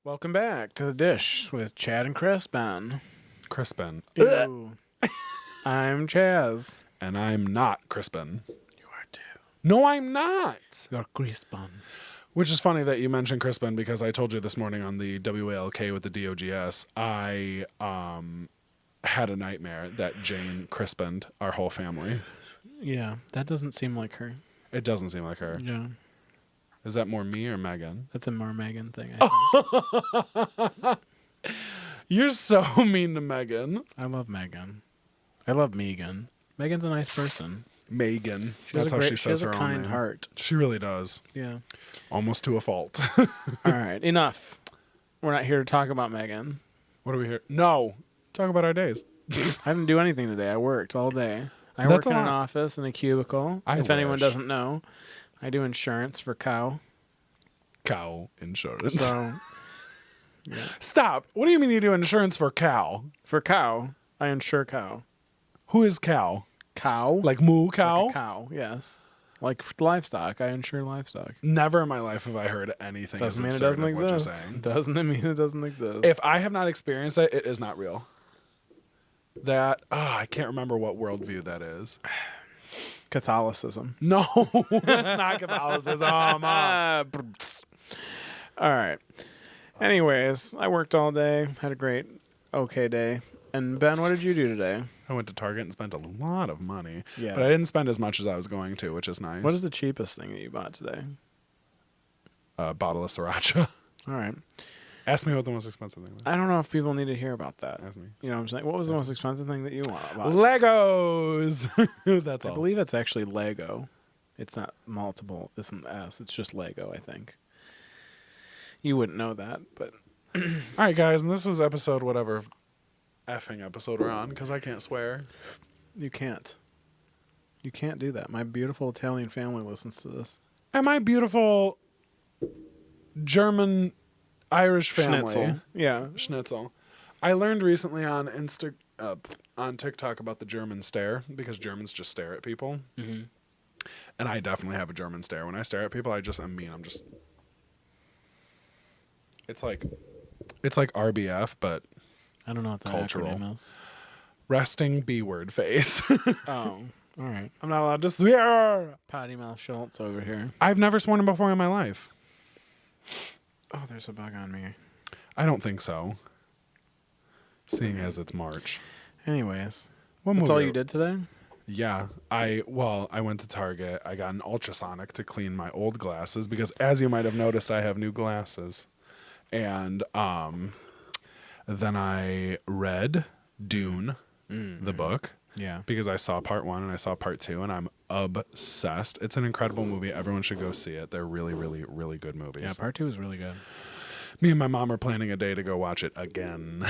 Welcome back to The Dish with Chad and Crispin. Crispin. Ew. I'm Chaz. And I'm not Crispin. You are too. No, I'm not. You're Crispin. Which is funny that you mentioned Crispin because I told you this morning on the WALK with the DOGS, I had a nightmare that Jane Crispined our whole family. Yeah, that doesn't seem like her. It doesn't seem like her. Yeah. Is that more me or Megan? That's a more Megan thing, I think. You're so mean to Megan. I love Megan. I love Megan. Megan's a nice person. Megan. She has That's how she says her own name. She has a kind heart. She really does. Yeah. Almost to a fault. All right, enough. We're not here to talk about Megan. What are we here? No. Talk about our days. I didn't do anything today. I worked all day. I work in an office in a cubicle. If anyone doesn't know, I do insurance for cow. Cow insurance. So, yeah. Stop. What do you mean you do insurance for cow? For cow, I insure cow. Who is cow? Cow? Like moo cow? Like a cow, yes. Like livestock, I insure livestock. Never in my life have I heard anything Doesn't as mean it absurd doesn't of what exist. you're saying. Doesn't mean it doesn't exist. If I have not experienced it, it is not real. That, I can't remember what worldview that is. Catholicism. No, it's not Catholicism. All right. Anyways, I worked all day, had a great, okay day. And Ben, what did you do today? I went to Target and spent a lot of money. Yeah. But I didn't spend as much as I was going to, which is nice. What is the cheapest thing that you bought today? A bottle of Sriracha. All right. Ask me what the most expensive thing was. I don't know if people need to hear about that. Ask me. You know what I'm saying? What was the most expensive thing that you bought? Legos. That's all. I believe it's actually Lego. It's not multiple. It's an S. It's just Lego, I think. You wouldn't know that, but... All right, guys, and this was episode whatever effing episode we're on, because I can't swear. You can't. You can't do that. My beautiful Italian family listens to this. And my beautiful German Irish family. Schnitzel. Yeah. Schnitzel. I learned recently on on TikTok about the German stare, because Germans just stare at people. Mm-hmm. And I definitely have a German stare. When I stare at people, I'm just... It's like RBF, but I don't know what that cultural. acronym is. Resting B-word face. Oh, all right. I'm not allowed to swear. Potty Mouth Schultz over here. I've never sworn before in my life. Oh, there's a bug on me. I don't think so. Seeing as it's March. Anyways. What That's movie? all you did today? Yeah. I went to Target. I got an ultrasonic to clean my old glasses because, as you might have noticed, I have new glasses. And then I read Dune, the book. Yeah. Because I saw part 1 and I saw part 2, and I'm obsessed. It's an incredible movie. Everyone should go see it. They're really, really, really good movies. Yeah, part 2 is really good. Me and my mom are planning a day to go watch it again.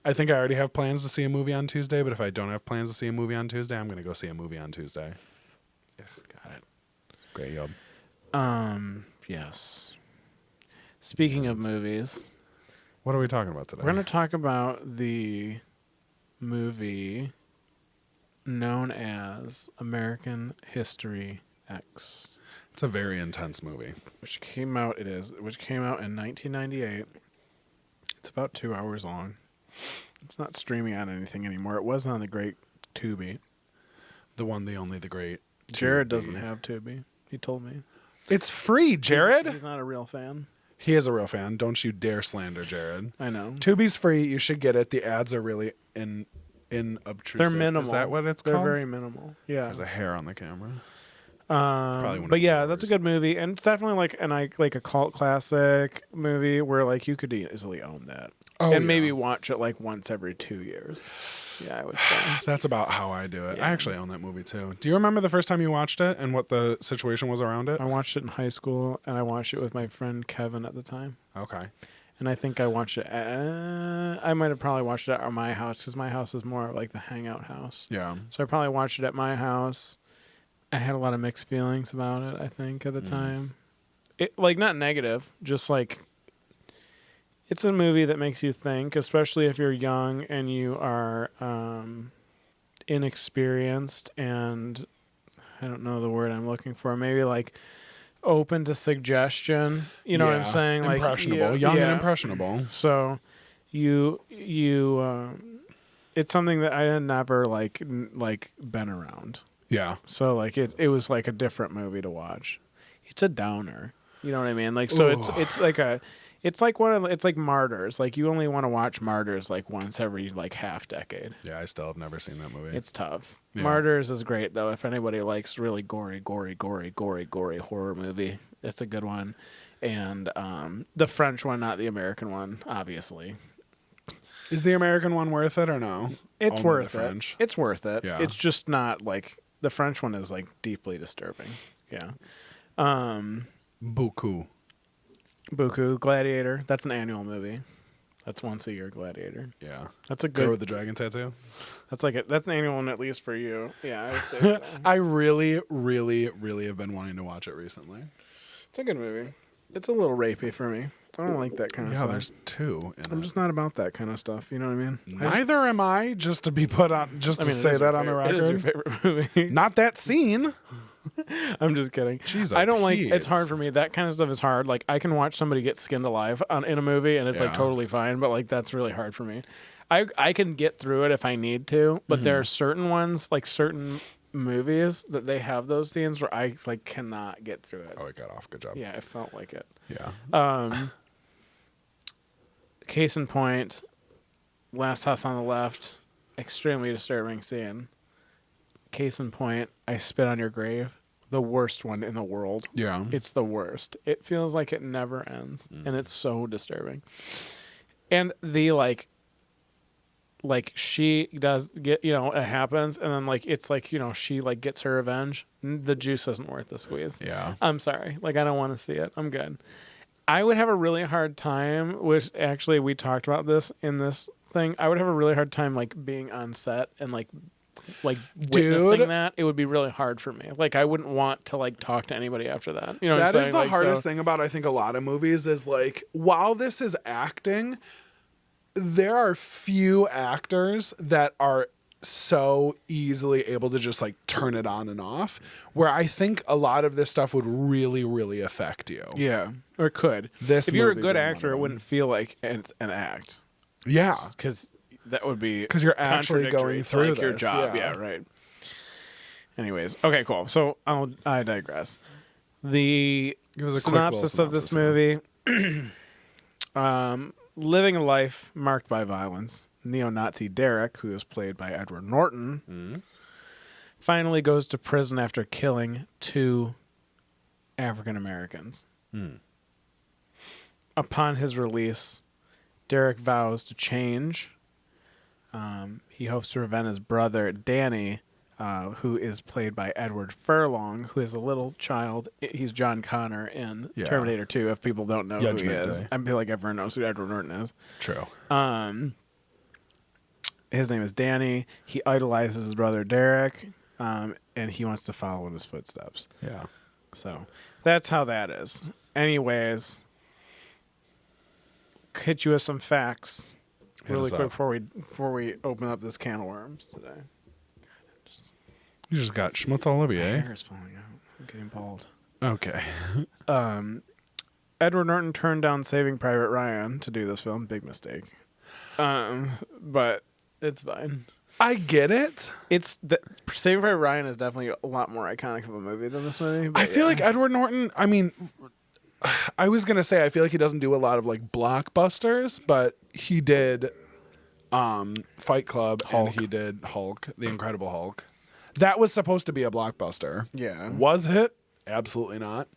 I think I already have plans to see a movie on Tuesday, but if I don't have plans to see a movie on Tuesday, I'm going to go see a movie on Tuesday. Got it. Great job. Yes. Speaking of movies, What are we talking about today? we're going to talk about the movie known as American History X. It's a very intense movie. Which came out in 1998. It's about 2 hours long. It's not streaming on anything anymore. It was on the great Tubi. The one, the only, the great. Jared Tubi. doesn't have Tubi. He told me. It's free, Jared. He's not a real fan. He is a real fan. Don't you dare slander Jared. I know. Tubi's free. You should get it. The ads are really obtrusive. They're minimal. Is that what it's They're called? very minimal. Yeah. There's a hair on the camera. But yeah, that's a good movie, and it's definitely like a cult classic movie where like you could easily own that, maybe watch it like once every 2 years. Yeah, I would say That's about how I do it. Yeah. I actually own that movie too. Do you remember the first time you watched it and what the situation was around it? I watched it in high school, and I watched it with my friend Kevin at the time. Okay. And I think I watched it. I might have probably watched it at my house because my house is more like the hangout house. Yeah. So I probably watched it at my house. I had a lot of mixed feelings about it, I think, at the time. It like not negative, just like it's a movie that makes you think, especially if you're young and you are inexperienced and I don't know the word I'm looking for. Maybe like open to suggestion. You know what I'm saying? Like impressionable, young and impressionable. So you it's something that I had never like been around. Yeah. So like it was like a different movie to watch. It's a downer. You know what I mean? Like so it's like Martyrs. Like you only want to watch Martyrs like once every like half decade. Yeah, I still have never seen that movie. It's tough. Yeah. Martyrs is great though. If anybody likes really gory horror movie, it's a good one. And the French one, not the American one, obviously. Is the American one worth it or no? It's Only worth the it. French. It's worth it. Yeah. It's just not like the French one is like deeply disturbing. Yeah. Beaucoup. Gladiator. That's an annual movie. That's once a year. Gladiator. Yeah. That's a Girl good. with the dragon tattoo. That's an annual one at least for you. Yeah, I would say so. I really, really, really have been wanting to watch it recently. It's a good movie. It's a little rapey for me. I don't like that kind of stuff. Yeah, there's two in I'm it. just not about that kind of stuff. You know what I mean? Neither am I, just to be put on, just to say that on the record. It is your favorite movie. Not that scene. I'm just kidding. Jeez, I don't like. It's hard for me. That kind of stuff is hard. Like I can watch somebody get skinned alive in a movie, and it's like totally fine. But like that's really hard for me. I can get through it if I need to, but there are certain ones, like certain movies, that they have those scenes where I like cannot get through it. Oh, it got off. Good job. Yeah, it felt like it. Yeah. Case in point, Last House on the Left, extremely disturbing scene. Case in point, I Spit on Your Grave, the worst one in the world. Yeah. It's the worst. It feels like it never ends, and it's so disturbing. And the like she does get, it happens, and then like it's like, she like gets her revenge. The juice isn't worth the squeeze. Yeah. I'm sorry. Like I don't want to see it. I'm good. I would have a really hard time, which actually we talked about this in this thing. I would have a really hard time like being on set and like witnessing that. It would be really hard for me. Like I wouldn't want to like talk to anybody after that. You know what I'm saying? That is the like, hardest thing about, I think, a lot of movies is like, while this is acting, there are few actors that are so easily able to just like turn it on and off, where I think a lot of this stuff would really, really affect you. Yeah, or it could. If you're a good actor, it wouldn't feel like it's an act. Yeah, because that would be because you're actually going through like your job. Yeah, right. Anyways, okay, cool. So I digress. The synopsis of this movie: living a life marked by violence, neo-Nazi Derek, who is played by Edward Norton, finally goes to prison after killing 2 African Americans. Upon his release, Derek vows to change. He hopes to prevent his brother, Danny, who is played by Edward Furlong, who is a little child. He's John Connor in Terminator 2, if people don't know who he is. I feel like everyone knows who Edward Norton is. True. His name is Danny. He idolizes his brother, Derek, and he wants to follow in his footsteps. Yeah. So that's how that is. Anyways, hit you with some facts really quick before we open up this can of worms today. You just got schmutz all over you, My eh? hair is falling out. I'm getting bald. Okay. Edward Norton turned down Saving Private Ryan to do this film. Big mistake. But it's fine. I get it. Saving Private Ryan is definitely a lot more iconic of a movie than this movie. I feel like Edward Norton, I mean, I was going to say, I feel like he doesn't do a lot of like blockbusters, but he did Fight Club and he did Hulk, The Incredible Hulk. That was supposed to be a blockbuster. Yeah. Was it? Absolutely not.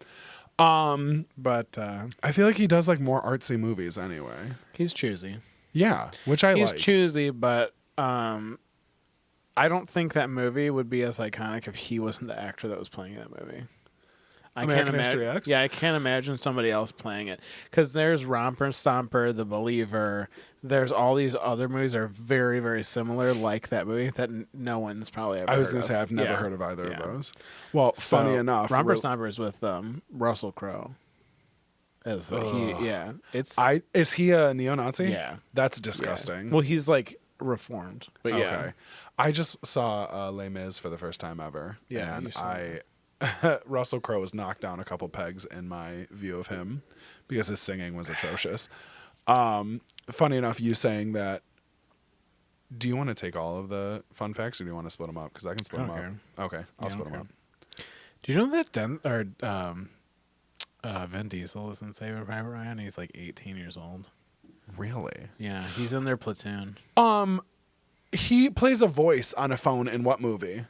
But I feel like he does like more artsy movies anyway. he's choosy. Yeah, which I like. He's choosy, but I don't think that movie would be as iconic if he wasn't the actor that was playing that movie. American History X? Yeah, I can't imagine somebody else playing it. Because there's Romper and Stomper, The Believer. There's all these other movies that are very, very similar, like that movie, that no one's probably ever heard of. I was going to say, I've never heard of either of those. Well, funny enough. Romper and Stomper is with Russell Crowe. Is he a neo-Nazi? Yeah. That's disgusting. Yeah. Well, he's like reformed, but yeah. Okay. I just saw Les Mis for the first time ever. Yeah, and you saw I Russell Crowe was knocked down a couple pegs in my view of him because his singing was atrocious. Funny enough, you saying that. Do you want to take all of the fun facts, or do you want to split them up? Because I can split them up. Okay, I'll split them up. Do you know that Vin Diesel is in Saving Private Ryan? He's like 18 years old. Really? Yeah, he's in their platoon. He plays a voice on a phone in what movie?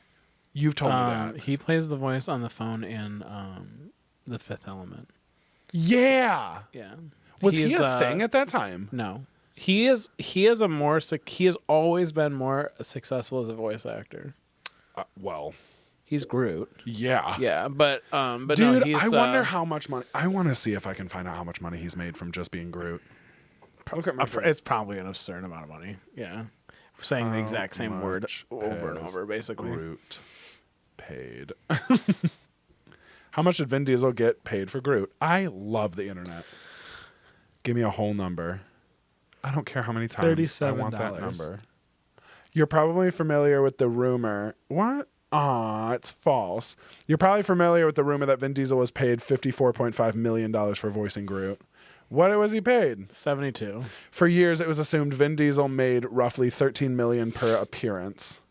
You've told me that. He plays the voice on the phone in The Fifth Element. Yeah. Yeah. Was he a thing at that time? No. He has always been more successful as a voice actor. Well, he's Groot. Yeah. Yeah, but dude, no, I wonder how much money. I want to see if I can find out how much money he's made from just being Groot. It's probably an absurd amount of money. Yeah. Saying the exact same word over and over, basically. Groot paid. How much did Vin Diesel get paid for Groot? I love the internet. Give me a whole number. I don't care how many times $37. I want that number. You're probably familiar with the rumor. What? It's false. You're probably familiar with the rumor that Vin Diesel was paid $54.5 million for voicing Groot. What was he paid? 72. For years, it was assumed Vin Diesel made roughly $13 million per appearance.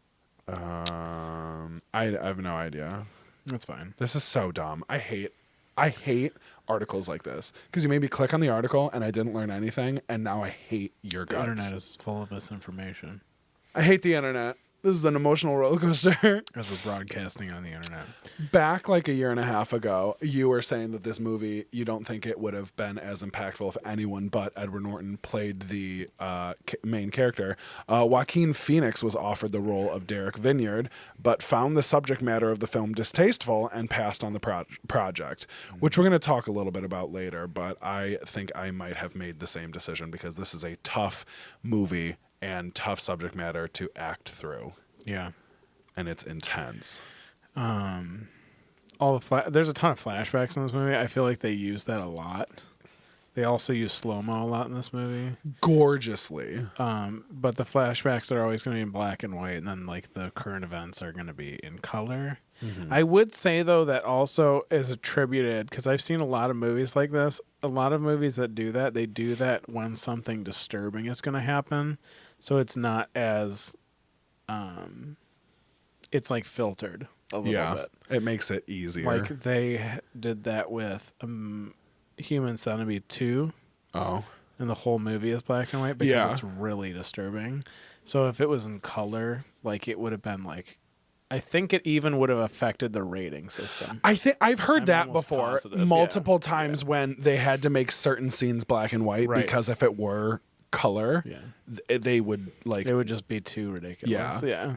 I have no idea. That's fine. This is so dumb. I hate articles like this because you made me click on the article and I didn't learn anything, and now I hate your guts. The internet is full of misinformation. I hate the internet. This is an emotional roller coaster. As we're broadcasting on the internet. Back like a year and a half ago, you were saying that this movie, you don't think it would have been as impactful if anyone but Edward Norton played the main character. Joaquin Phoenix was offered the role of Derek Vineyard, but found the subject matter of the film distasteful and passed on the project, which we're going to talk a little bit about later, but I think I might have made the same decision because this is a tough movie and tough subject matter to act through. Yeah. And it's intense. There's a ton of flashbacks in this movie. I feel like they use that a lot. They also use slow-mo a lot in this movie. Gorgeously. But the flashbacks are always going to be in black and white, and then like the current events are going to be in color. Mm-hmm. I would say, though, that also is attributed, because I've seen a lot of movies like this, a lot of movies that do that, they do that when something disturbing is going to happen. So it's not as, it's like filtered a little bit. It makes it easier. Like they did that with Human Centipede 2. Oh. And the whole movie is black and white because it's really disturbing. So if it was in color, like it would have been like, I think it even would have affected the rating system. I've heard that before multiple times yeah. when they had to make certain scenes black and white because if it were color, they would like it would just be too ridiculous. Yeah.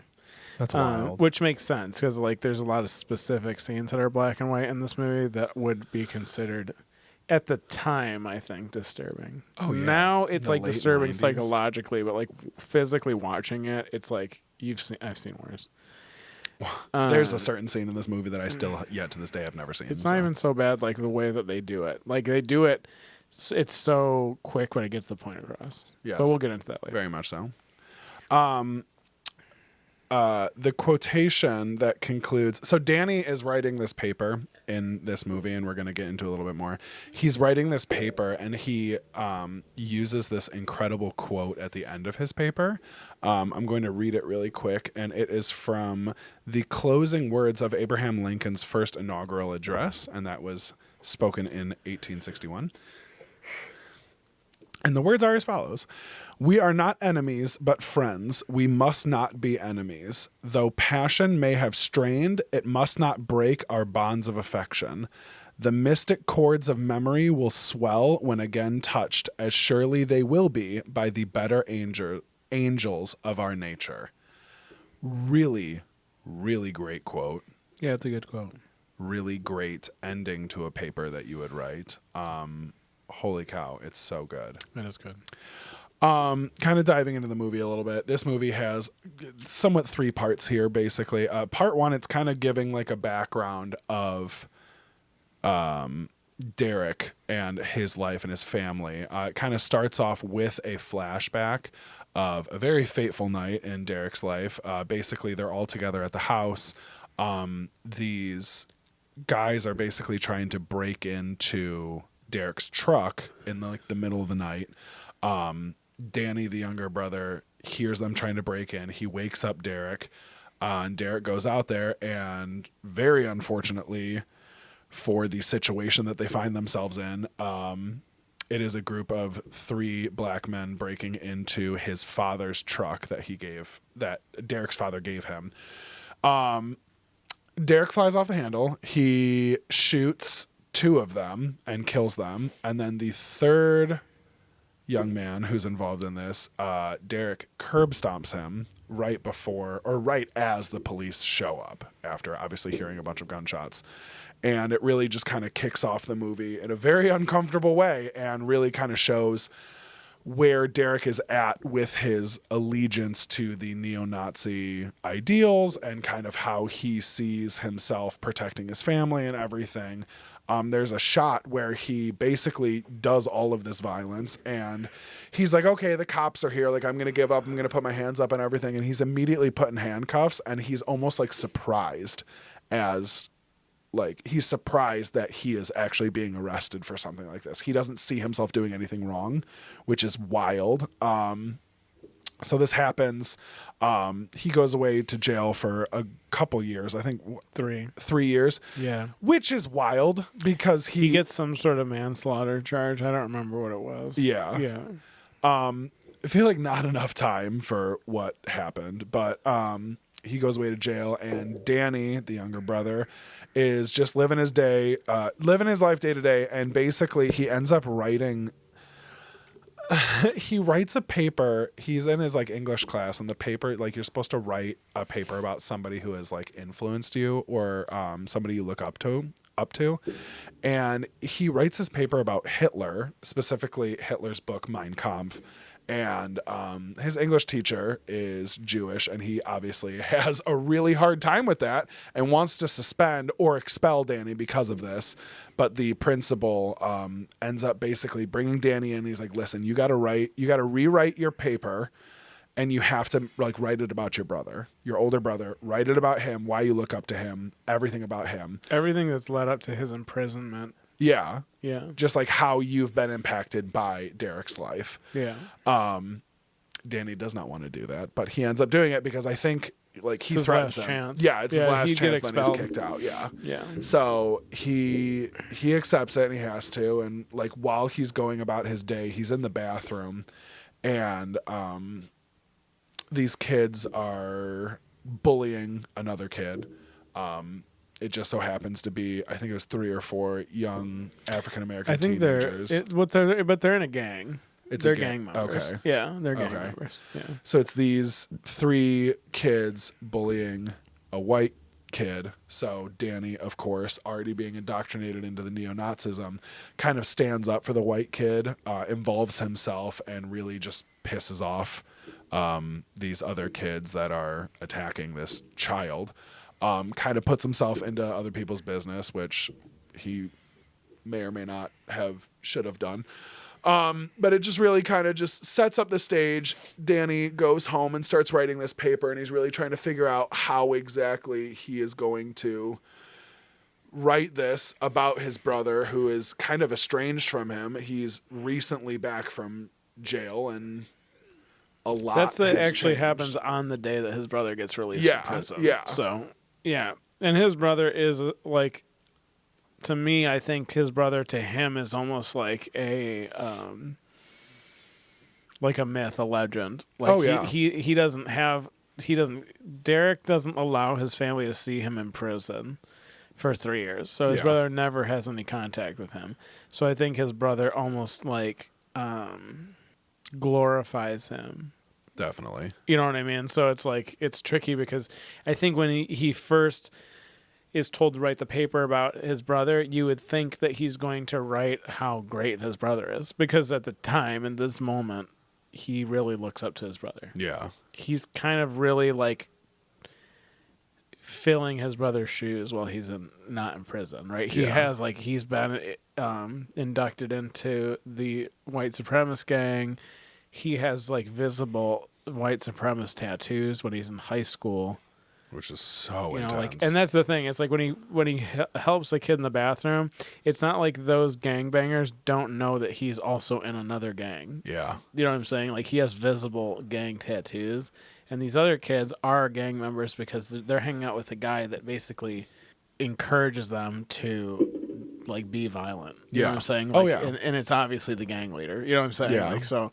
That's wild. Which makes sense because like there's a lot of specific scenes that are black and white in this movie that would be considered at the time, I think, disturbing. Oh yeah. Now it's like disturbing 90s. Psychologically, but like physically watching it, it's like I've seen worse. There's a certain scene in this movie that I still yet to this day I've never seen. It's not even so bad like the way that they do it. Like they do it, it's so quick but it gets the point across. Yes. But we'll get into that later. Very much so. The quotation that concludes... So Danny is writing this paper in this movie, and we're going to get into a little bit more. He's writing this paper, and he uses this incredible quote at the end of his paper. I'm going to read it really quick, and it is from the closing words of Abraham Lincoln's first inaugural address, and that was spoken in 1861. And the words are as follows. We are not enemies, but friends. We must not be enemies. Though passion may have strained, it must not break our bonds of affection. The mystic chords of memory will swell when again touched, as surely they will be by the better angels of our nature. Really, really great quote. Yeah, it's a good quote. Really great ending to a paper that you would write. Holy cow, it's so good. That is good. Kind of diving into the movie a little bit. This movie has somewhat three parts here, basically. Part one, it's kind of giving like a background of Derek and his life and his family. It kind of starts off with a flashback of a very fateful night in Derek's life. Basically, they're all together at the house. These guys are basically trying to break into Derek's truck in the middle of the night. Danny, the younger brother, hears them trying to break in. He wakes up Derek, and Derek goes out there, and very unfortunately for the situation that they find themselves in, it is a group of 3 black men breaking into his father's truck that Derek's father gave him. Derek flies off the handle. He shoots 2 of them and kills them. And then the 3rd young man who's involved in this, Derek curb stomps him right as the police show up, after obviously hearing a bunch of gunshots. And it really just kind of kicks off the movie in a very uncomfortable way, and really kind of shows where Derek is at with his allegiance to the neo-Nazi ideals, and kind of how he sees himself protecting his family and everything. There's a shot where he basically does all of this violence, and he's like, okay, the cops are here. Like, I'm going to give up. I'm going to put my hands up and everything. And he's immediately put in handcuffs, and he's almost like surprised he's surprised that he is actually being arrested for something like this. He doesn't see himself doing anything wrong, which is wild. So this happens. He goes away to jail for a couple years. I think 3 years. Yeah. Which is wild because he gets some sort of manslaughter charge. I don't remember what it was. Yeah. Yeah. I feel like not enough time for what happened, but he goes away to jail, and Danny, the younger brother, is just living his life day to day, and basically he ends up writing. He writes a paper. He's in his English class, and the paper, you're supposed to write a paper about somebody who has influenced you, or somebody you look up to. And he writes his paper about Hitler, specifically Hitler's book Mein Kampf. And his English teacher is Jewish, and he obviously has a really hard time with that and wants to suspend or expel Danny because of this. But the principal ends up basically bringing Danny in. He's like, listen, you got to rewrite your paper, and you have to write it about your brother, your older brother. Write it about him, why you look up to him, everything about him. Everything that's led up to his imprisonment. Yeah. Yeah. Just how you've been impacted by Derek's life. Yeah. Danny does not want to do that, but he ends up doing it because I think he threatens him. Chance. Yeah, it's his last chance, then he's expelled. kicked out. Yeah. Yeah. So he accepts it, and he has to, and while he's going about his day, he's in the bathroom, and these kids are bullying another kid. It just so happens to be, I think it was 3 or 4 young African American teenagers. But they're in a gang. They're gang members. Okay. Yeah, they're gang members. Yeah. So it's these 3 kids bullying a white kid. So Danny, of course, already being indoctrinated into the neo-Nazism, kind of stands up for the white kid, involves himself, and really just pisses off these other kids that are attacking this child. Kind of puts himself into other people's business, which he may or may not should have done. But it just really kind of just sets up the stage. Danny goes home and starts writing this paper, and he's really trying to figure out how exactly he is going to write this about his brother, who is kind of estranged from him. He's recently back from jail, and a lot actually happens on the day that his brother gets released from prison. Yeah. So, yeah. And his brother is to me, I think his brother to him is almost like a myth, a legend. Derek doesn't allow his family to see him in prison for 3 years. So his brother never has any contact with him. So I think his brother almost glorifies him. Definitely. You know what I mean? So it's tricky because I think when he first is told to write the paper about his brother, you would think that he's going to write how great his brother is, because at the time, in this moment, he really looks up to his brother. Yeah. He's kind of really filling his brother's shoes while he's not in prison, right? He has he's been inducted into the white supremacist gang. He has visible white supremacist tattoos when he's in high school. which is so You know, intense. like, and that's the thing. It's like when he helps the kid in the bathroom, it's not like those gangbangers don't know that he's also in another gang. Yeah. You know what I'm saying? Like, he has visible gang tattoos, and these other kids are gang members because they're hanging out with a guy that basically encourages them to, like, be violent. You know what I'm saying? Like, Oh, yeah. And it's obviously the gang leader. You know what I'm saying? Yeah. Like, so,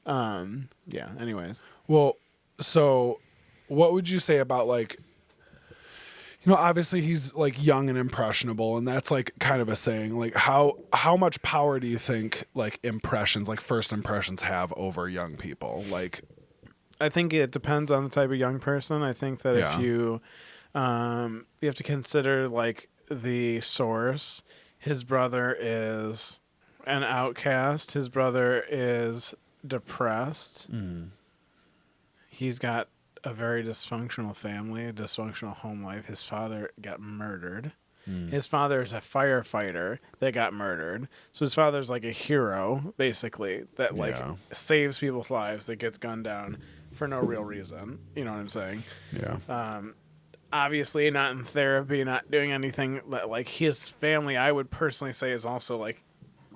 yeah, anyways. Well, so what would you say about, like, you know, obviously he's like young and impressionable, and that's like kind of a saying. Like, how much power do you think like impressions, like first impressions, have over young people? Like, I think it depends on the type of young person. I think that if you have to consider like the source. His brother is an outcast. His brother is depressed. He's got a very dysfunctional family, a dysfunctional home life. His father got murdered. His father is a firefighter that got murdered. So his father's like a hero, basically, that like saves people's lives, that gets gunned down for no real reason. You know what I'm saying? Yeah. Obviously not in therapy, not doing anything that, like, his family, I would personally say, is also like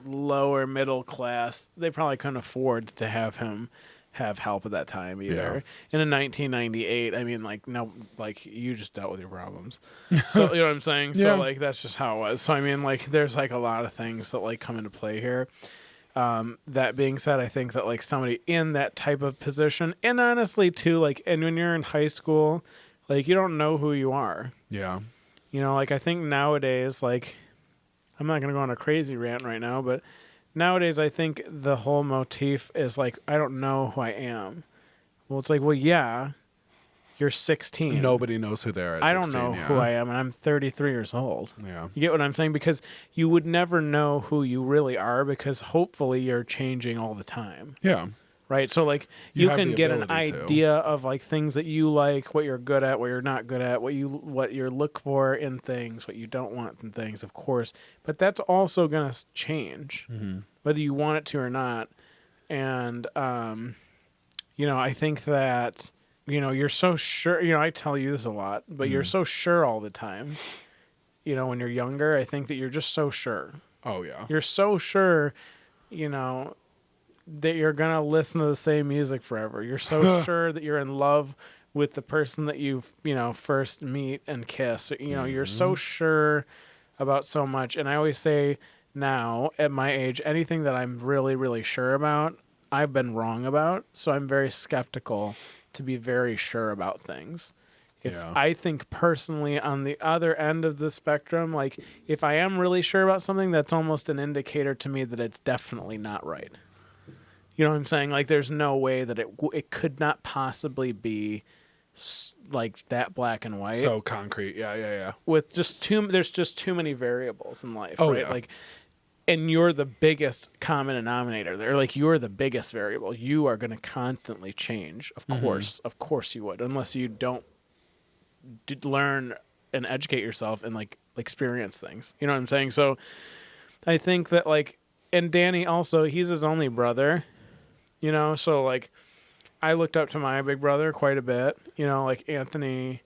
lower middle class. They probably couldn't afford to have him have help at that time either. In 1998, I mean, like, no, like, you just dealt with your problems. So, you know what I'm saying? So, like, that's just how it was. So, I mean, like, there's, like, a lot of things that, like, come into play here. That being said, I think that, like, somebody in that type of position, and honestly, too, like, and when you're in high school, like, you don't know who you are. Yeah. You know, like, I think nowadays, like, I'm not going to go on a crazy rant right now, but nowadays, I think the whole motif is like, I don't know who I am. Well, it's like, well, yeah, you're 16. Nobody knows who they are at 16. I don't know who I am, and I'm 33 years old. Yeah. You get what I'm saying? Because you would never know who you really are, because hopefully you're changing all the time. Yeah. Right? So, like, You you have can the get an ability to. idea of, like, things that you like, what you're good at, what you're not good at, what you look for in things, what you don't want in things, of course. But that's also going to change, whether you want it to or not. And, you know, I think that, you know, you're so sure, you know, I tell you this a lot, but you're so sure all the time. You know, when you're younger, I think that you're just so sure. Oh, yeah. You're so sure, you know, that you're going to listen to the same music forever. You're so sure that you're in love with the person that you know, first meet and kiss. You know, you're so sure about so much. And I always say now, at my age, anything that I'm really, really sure about, I've been wrong about. So I'm very skeptical to be very sure about things. If I think personally on the other end of the spectrum, like, if I am really sure about something, that's almost an indicator to me that it's definitely not right. You know what I'm saying? Like, there's no way that it could not possibly be like that black and white. So concrete. Yeah. With just there's just too many variables in life, Oh, right? yeah. Like, and you're the biggest common denominator there. Like, you're the biggest variable. You are going to constantly change. Of course you would, unless you don't learn and educate yourself and, like, experience things. You know what I'm saying? So I think that, like, and Danny also, he's his only brother. You know, so, like, I looked up to my big brother quite a bit. You know, like, Anthony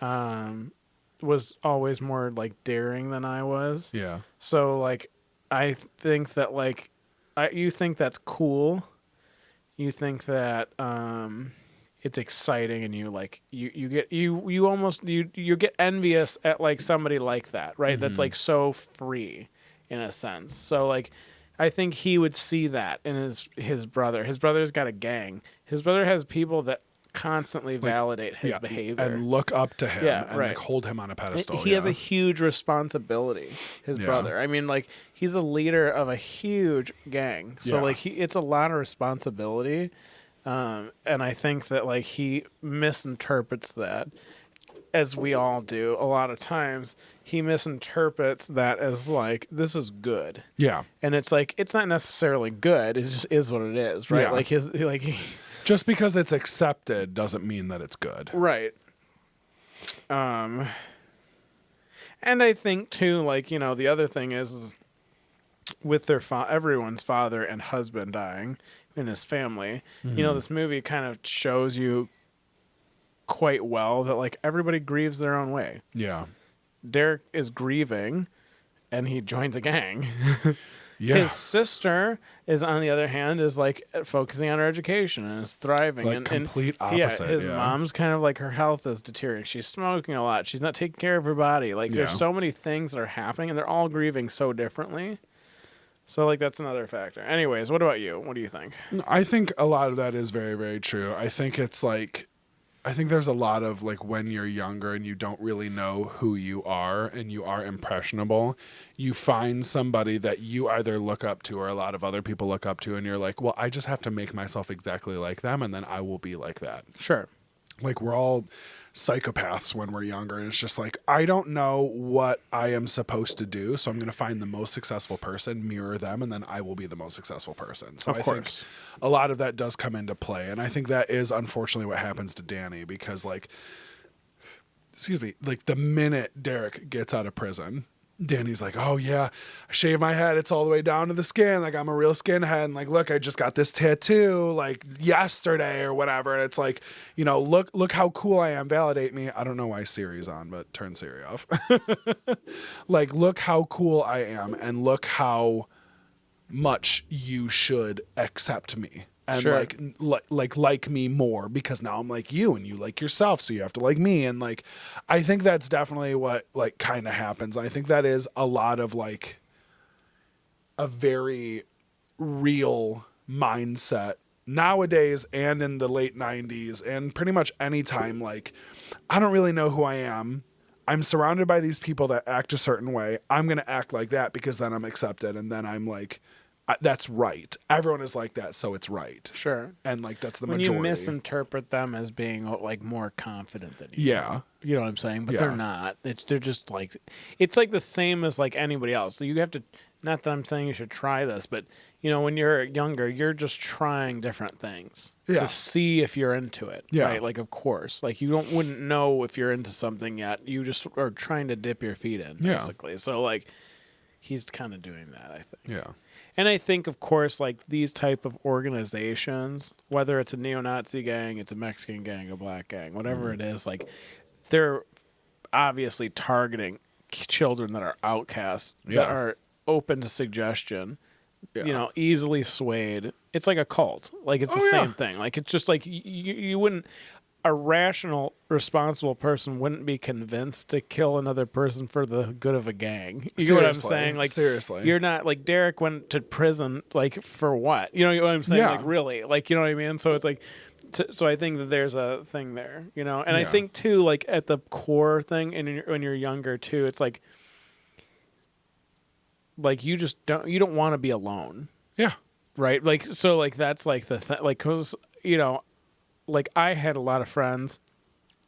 was always more, like, daring than I was. Yeah. So, like, I think that, like, you think that's cool. You think that it's exciting, and you, like, you get envious at, like, somebody like that, right? That's, like, so free in a sense. So, like, I think he would see that in his brother. His brother's got a gang. His brother has people that constantly validate his behavior and look up to him and right. like hold him on a pedestal. He has a huge responsibility, his brother. I mean, like, he's a leader of a huge gang. So like, it's a lot of responsibility. And I think that, like, he misinterprets that, as we all do a lot of times. He misinterprets that as, like, this is good. Yeah. And it's like, it's not necessarily good. It just is what it is, right? Yeah. Like just because it's accepted doesn't mean that it's good. Right. And I think too, like, you know, the other thing is with their everyone's father and husband dying in his family, you know, this movie kind of shows you quite well that like everybody grieves their own way. Yeah. Derek is grieving and he joins a gang. Yeah. His sister is, on the other hand, is like focusing on her education and is thriving. Like and complete yeah, opposite. his mom's kind of like, her health is deteriorating. She's smoking a lot. She's not taking care of her body. Like there's so many things that are happening, and they're all grieving so differently. So like that's another factor. Anyways, what about you? What do you think? I think a lot of that is very, very true. I think it's like, I think there's a lot of like when you're younger and you don't really know who you are and you are impressionable, you find somebody that you either look up to or a lot of other people look up to, and you're like, well, I just have to make myself exactly like them and then I will be like that. Sure. Like we're all psychopaths when we're younger, and it's just like, I don't know what I am supposed to do, so I'm going to find the most successful person, mirror them, and then I will be the most successful person. So I think a lot of that does come into play, and I think that is unfortunately what happens to Danny, because like, excuse me, like the minute Derek gets out of prison, Danny's like, oh yeah, I shave my head, it's all the way down to the skin, like I'm a real skinhead, and like, look, I just got this tattoo like yesterday or whatever, and it's like, you know, look how cool I am, validate me. I don't know why Siri's on, but turn Siri off. Like, look how cool I am, and look how much you should accept me. And Sure. like me more, because now I'm like you and you like yourself, so you have to like me. And like, I think that's definitely what like kind of happens. I think that is a lot of like a very real mindset nowadays and in the late 90s and pretty much any time. Like, I don't really know who I am. I'm surrounded by these people that act a certain way. I'm going to act like that because then I'm accepted, and then I'm like, that's right. Everyone is like that, so it's right. Sure. And like that's the when majority. you misinterpret them as being like more confident than you. Yeah. You know what I'm saying? But Yeah. they're not. They're just like, it's like the same as like anybody else. So you have to, not that I'm saying you should try this, but you know, when you're younger, you're just trying different things to see if you're into it. Yeah. Right? Like, of course, like you wouldn't know if you're into something yet. You just are trying to dip your feet in, basically. So like, he's kind of doing that, I think. Yeah. And I think, of course, like these type of organizations, whether it's a neo-Nazi gang, it's a Mexican gang, a black gang, whatever it is, like they're obviously targeting children that are outcasts, that are open to suggestion, you know, easily swayed. It's like a cult. Like it's the same thing. Like it's just like you wouldn't, a rational, responsible person wouldn't be convinced to kill another person for the good of a gang. You know what I'm saying? Like, seriously, you're not like Derek went to prison, like for what? You know what I'm saying? Yeah. Like really, like, you know what I mean? So it's like, so I think that there's a thing there, you know? And I think too, like at the core thing, and when you're younger too, it's like you just you don't want to be alone. Yeah. Right. Like, so like, that's like the thing, like, cause you know, like I had a lot of friends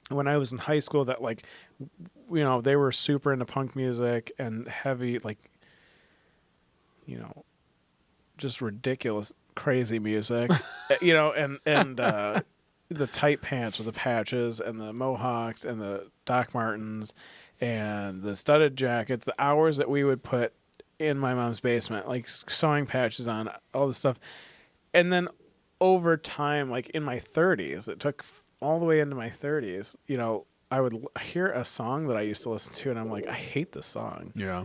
when I was in high school that like, you know, they were super into punk music and heavy, like, you know, just ridiculous, crazy music, you know, and the tight pants with the patches and the mohawks and the Doc Martens and the studded jackets, the hours that we would put in my mom's basement, like sewing patches on, all this stuff. And then over time, like in my 30s, it took all the way into my 30s, you know, I would hear a song that I used to listen to, and I'm like, I hate this song. Yeah.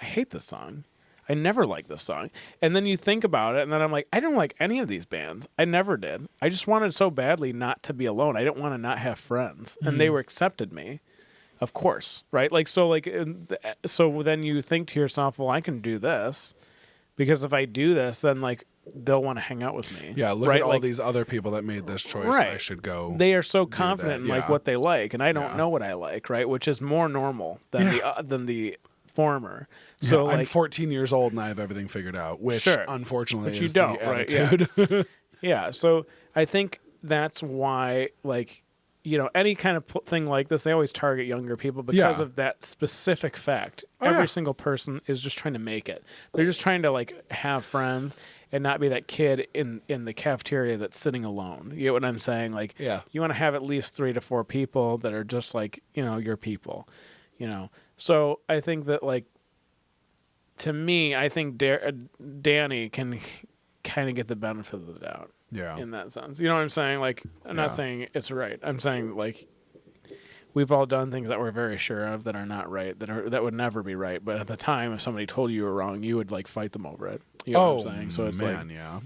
I hate this song. I never liked this song. And then you think about it, and then I'm like, I don't like any of these bands. I never did. I just wanted so badly not to be alone. I didn't want to not have friends. And they were accepted me, of course, right? Like, so like, so then you think to yourself, well, I can do this, because if I do this, then like, they'll want to hang out with me. Yeah, look right? at all like, these other people that made this choice. Right. I should go. They are so confident in like what they like, and I don't Yeah. know what I like, right? Which is more normal than the former. So I'm like, 14 years old and I have everything figured out, which unfortunately you is don't, the right? attitude. Yeah. So I think that's why, like, you know, any kind of thing like this, they always target younger people because of that specific fact. Every single person is just trying to make it. They're just trying to like have friends and not be that kid in the cafeteria that's sitting alone. You get what I'm saying? Like, you want to have at least 3 to 4 people that are just like, you know, your people, you know? So I think that, like, to me, I think Danny can kind of get the benefit of the doubt. Yeah. in that sense. You know what I'm saying? Like, I'm Yeah. not saying it's right. I'm saying, like, we've all done things that we're very sure of that are not right, that would never be right. But at the time, if somebody told you were wrong, you would, like, fight them over it. You know what I'm saying? So it's man, like, yeah.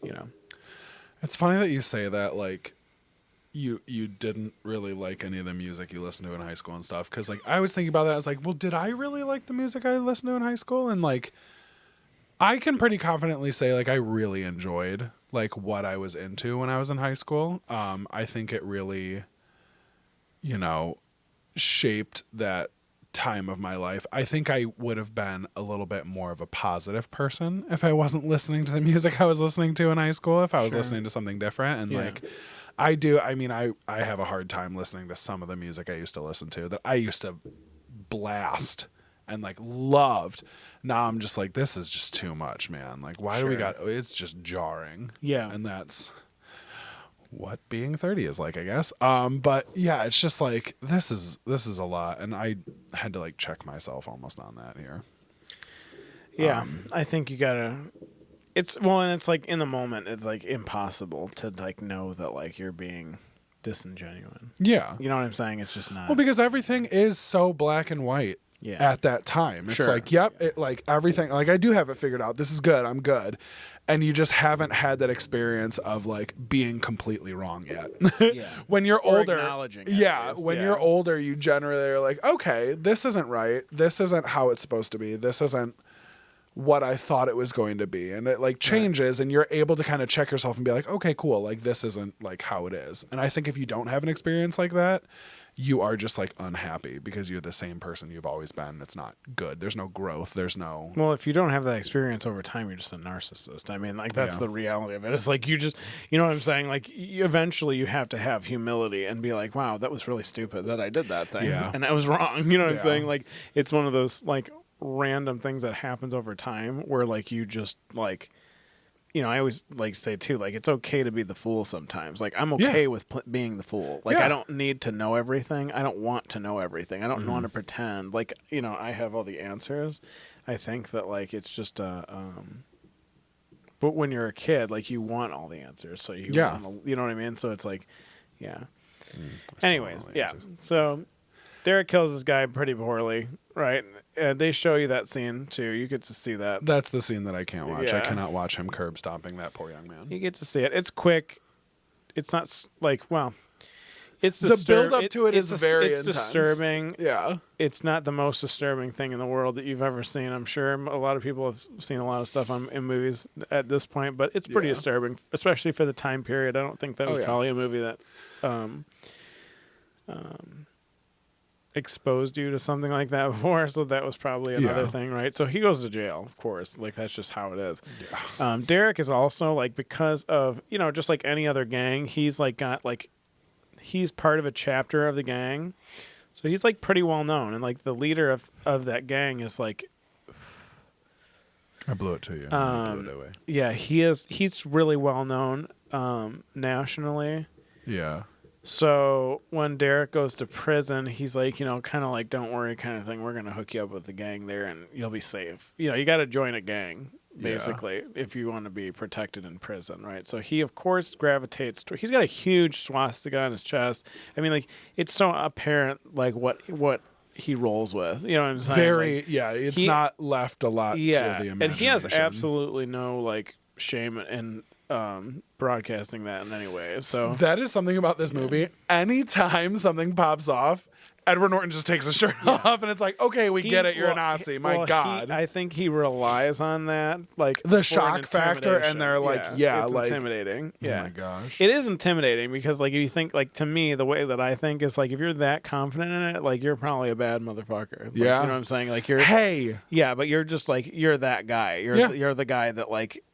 you know. It's funny that you say that, like, you didn't really like any of the music you listened to in high school and stuff. Because, like, I was thinking about that. I was like, well, did I really like the music I listened to in high school? And, like, I can pretty confidently say, like, I really enjoyed, like, what I was into when I was in high school. I think it really, you know, shaped that time of my life. I think I would have been a little bit more of a positive person if I wasn't listening to the music I was listening to in high school, if I was listening to something different. And like, I have a hard time listening to some of the music I used to listen to that I used to blast and like loved. Now I'm just like, this is just too much, man. Like, why do we got, it's just jarring. Yeah. And that's what being 30 is like, I guess. But yeah, it's just like, this is a lot. And I had to like check myself almost on that here. Yeah. I think you gotta, and it's like in the moment, it's like impossible to like know that like you're being disingenuous. Yeah. You know what I'm saying? It's just not. Well, because everything is so black and white. Yeah. At that time. It's like, yep, it like everything, like I do have it figured out. This is good. I'm good. And you just haven't had that experience of like being completely wrong yet. Yeah. When you're Or older. acknowledging it, Yeah. at least. When you're older, you generally are like, okay, this isn't right. This isn't how it's supposed to be. This isn't what I thought it was going to be. And it like changes and you're able to kind of check yourself and be like, okay, cool. Like this isn't like how it is. And I think if you don't have an experience like that, you are just like unhappy because you're the same person you've always been. It's not good. There's no growth. There's no. Well, if you don't have that experience over time, you're just a narcissist. I mean, like that's the reality of it. It's like you just, you know what I'm saying? Like eventually you have to have humility and be like, wow, that was really stupid that I did that thing. Yeah. And I was wrong. You know what I'm saying? Like it's one of those like random things that happens over time where like you just like, you know, I always like say too, like it's okay to be the fool sometimes. Like I'm okay with being the fool. Like I don't need to know everything. I don't want to know everything. I don't want to pretend like, you know, I have all the answers. I think that like it's just but when you're a kid, like you want all the answers. So you want, you know what I mean? So it's like, anyways, So Derek kills this guy pretty poorly, right? They show you that scene too. You get to see that. That's the scene that I can't watch. Yeah. I cannot watch him curb stomping that poor young man. You get to see it. It's quick. It's not like, well, it's the build up to it is very it's intense. Disturbing. Yeah. It's not the most disturbing thing in the world that you've ever seen. I'm sure a lot of people have seen a lot of stuff in movies at this point, but it's pretty disturbing, especially for the time period. I don't think that was probably a movie that exposed you to something like that before, so that was probably another thing, right? So he goes to jail, of course, like that's just how it is. Derek is also like, because of, you know, just like any other gang, he's like got like, he's part of a chapter of the gang, so he's like pretty well known, and like the leader of that gang is like, I blew it to you. I blew it away. Yeah, he's really well known nationally. Yeah. So when Derek goes to prison, he's like, you know, kind of like, don't worry kind of thing. We're going to hook you up with the gang there and you'll be safe. You know, you got to join a gang, basically, if you want to be protected in prison, right? So he, of course, gravitates to, he's got a huge swastika on his chest. I mean, like, it's so apparent, like, what he rolls with. You know what I'm saying? Very, like, it's not left a lot to the imagination. And he has absolutely no, like, shame in broadcasting that in any way. So that is something about this movie. Anytime something pops off, Edward Norton just takes his shirt off, and it's like, okay, we get it. You're a Nazi. God. I think he relies on that, like the shock factor, and they're like, it's like intimidating. Yeah. Oh my gosh, it is intimidating because, like, if you think, like, to me, the way that I think is like, if you're that confident in it, like, you're probably a bad motherfucker. Like, you know what I'm saying? Like, you're but you're just like, you're that guy. You're the guy that, like,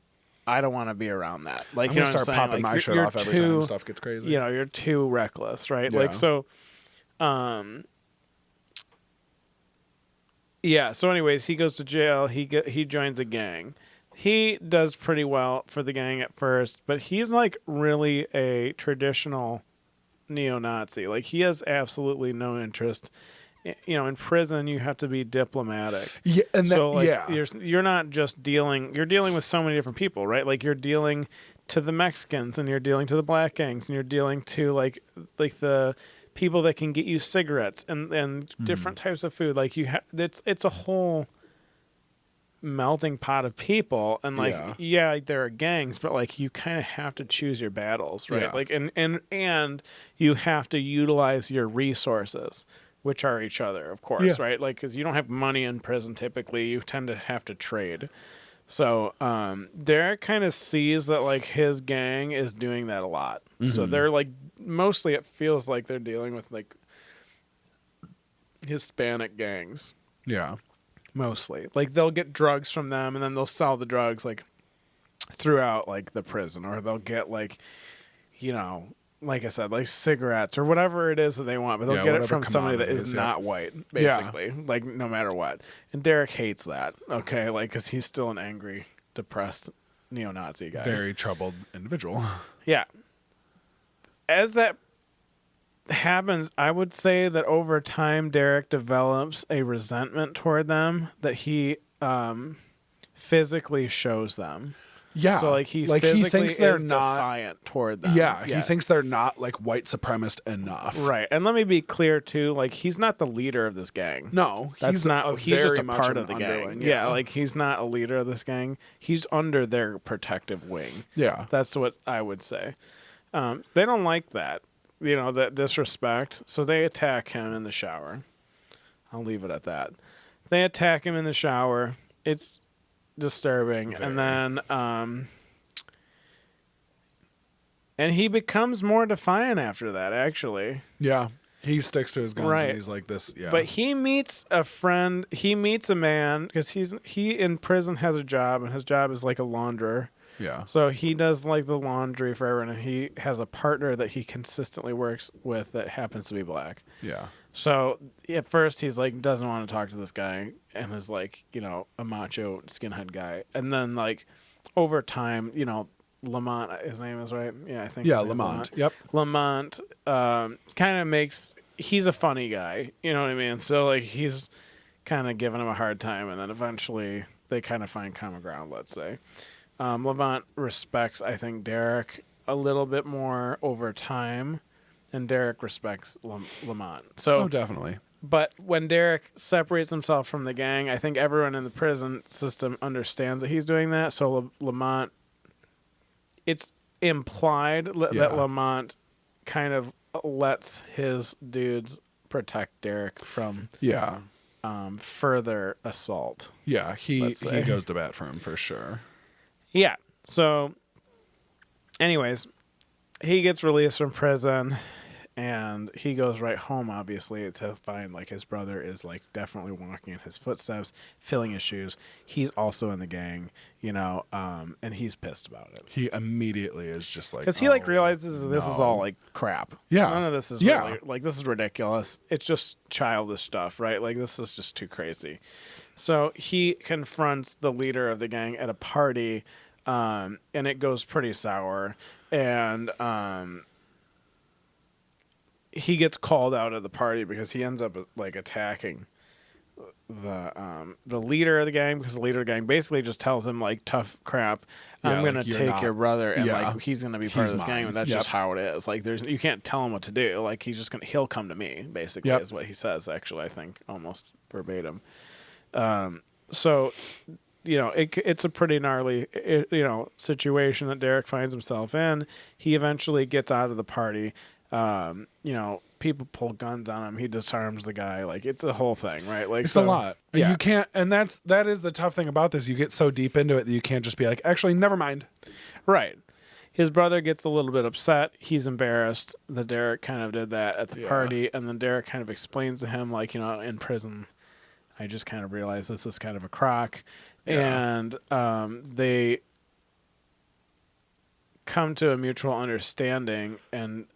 I don't want to be around that. Like, I'm you know gonna what start I'm saying? popping like, my shirt off every time stuff gets crazy. You know, you're too reckless, right? Like, so, so anyways, he goes to jail. He joins a gang. He does pretty well for the gang at first, but he's like really a traditional neo-Nazi. Like, he has absolutely no interest. You know, in prison, you have to be diplomatic. Yeah, and so like, you're not just dealing. You're dealing with so many different people, right? Like, you're dealing to the Mexicans, and you're dealing to the black gangs, and you're dealing to like the people that can get you cigarettes and different types of food. Like it's a whole melting pot of people, and like there are gangs, but like you kind of have to choose your battles, right? Like and you have to utilize your resources, which are each other, of course, right? Like, because you don't have money in prison typically, you tend to have to trade. So Derek kind of sees that like his gang is doing that a lot. So they're like, mostly it feels like they're dealing with like Hispanic gangs. Yeah. Mostly. Like they'll get drugs from them, and then they'll sell the drugs like throughout like the prison, or they'll get like, you know, like I said, like cigarettes or whatever it is that they want, but they'll get it from somebody that is not white, basically, like no matter what. And Derek hates that, okay, like because he's still an angry, depressed neo-Nazi guy. Very troubled individual. Yeah. As that happens, I would say that over time, Derek develops a resentment toward them that he physically shows them. Yeah. So like he thinks they're not defiant toward them. Yeah, he thinks they're not like white supremacist enough. Right. And let me be clear too, like he's not the leader of this gang. No, he's just a part of the gang. Yeah, like he's not a leader of this gang. He's under their protective wing. Yeah. That's what I would say. They don't like that, that disrespect. So they attack him in the shower. I'll leave it at that. They attack him in the shower. It's disturbing. Very. And then and he becomes more defiant after that, actually. Yeah. He sticks to his guns, right. And he's like this. Yeah. But he meets a friend. He meets a man because he in prison has a job, and his job is like a launderer. Yeah. So he does like the laundry for everyone, and he has a partner that he consistently works with that happens to be black. Yeah. So at first he's like doesn't want to talk to this guy, and is like a macho skinhead guy, and then like over time Lamont, his name is right. Yeah, I think. Yeah, Lamont. Yep. Lamont kind of makes. He's a funny guy. You know what I mean? So like he's kind of giving him a hard time, and then eventually they kind of find common ground. Let's say. Lamont respects, I think, Derek a little bit more over time, and Derek respects Lamont. So, definitely. But when Derek separates himself from the gang, I think everyone in the prison system understands that he's doing that. So Lamont, it's implied that Lamont kind of lets his dudes protect Derek from further assault. Yeah, he goes to bat for him for sure. Yeah. So, anyways, he gets released from prison, and he goes right home, obviously, to find like his brother is like definitely walking in his footsteps, filling his shoes. He's also in the gang, and he's pissed about it. He immediately is just like, because he realizes this is all like crap. Yeah, none of this is really, like this is ridiculous. It's just childish stuff, right? Like this is just too crazy. So he confronts the leader of the gang at a party, and it goes pretty sour. And he gets called out of the party because he ends up like attacking the leader of the gang, because the leader of the gang basically just tells him like tough crap. I'm gonna take your brother, and like he's gonna be part of this gang, and that's just how it is. Like you can't tell him what to do. Like he'll come to me, basically is what he says. Actually, I think almost verbatim. So, it's a pretty gnarly, situation that Derek finds himself in. He eventually gets out of the party. People pull guns on him. He disarms the guy. Like it's a whole thing, right? Like it's a lot. Yeah. You can't, and that is the tough thing about this. You get so deep into it that you can't just be like, actually, never mind. Right. His brother gets a little bit upset. He's embarrassed that Derek kind of did that at the party, and then Derek kind of explains to him, like, in prison, I just kind of realized this is kind of a crock. Yeah. And they come to a mutual understanding, and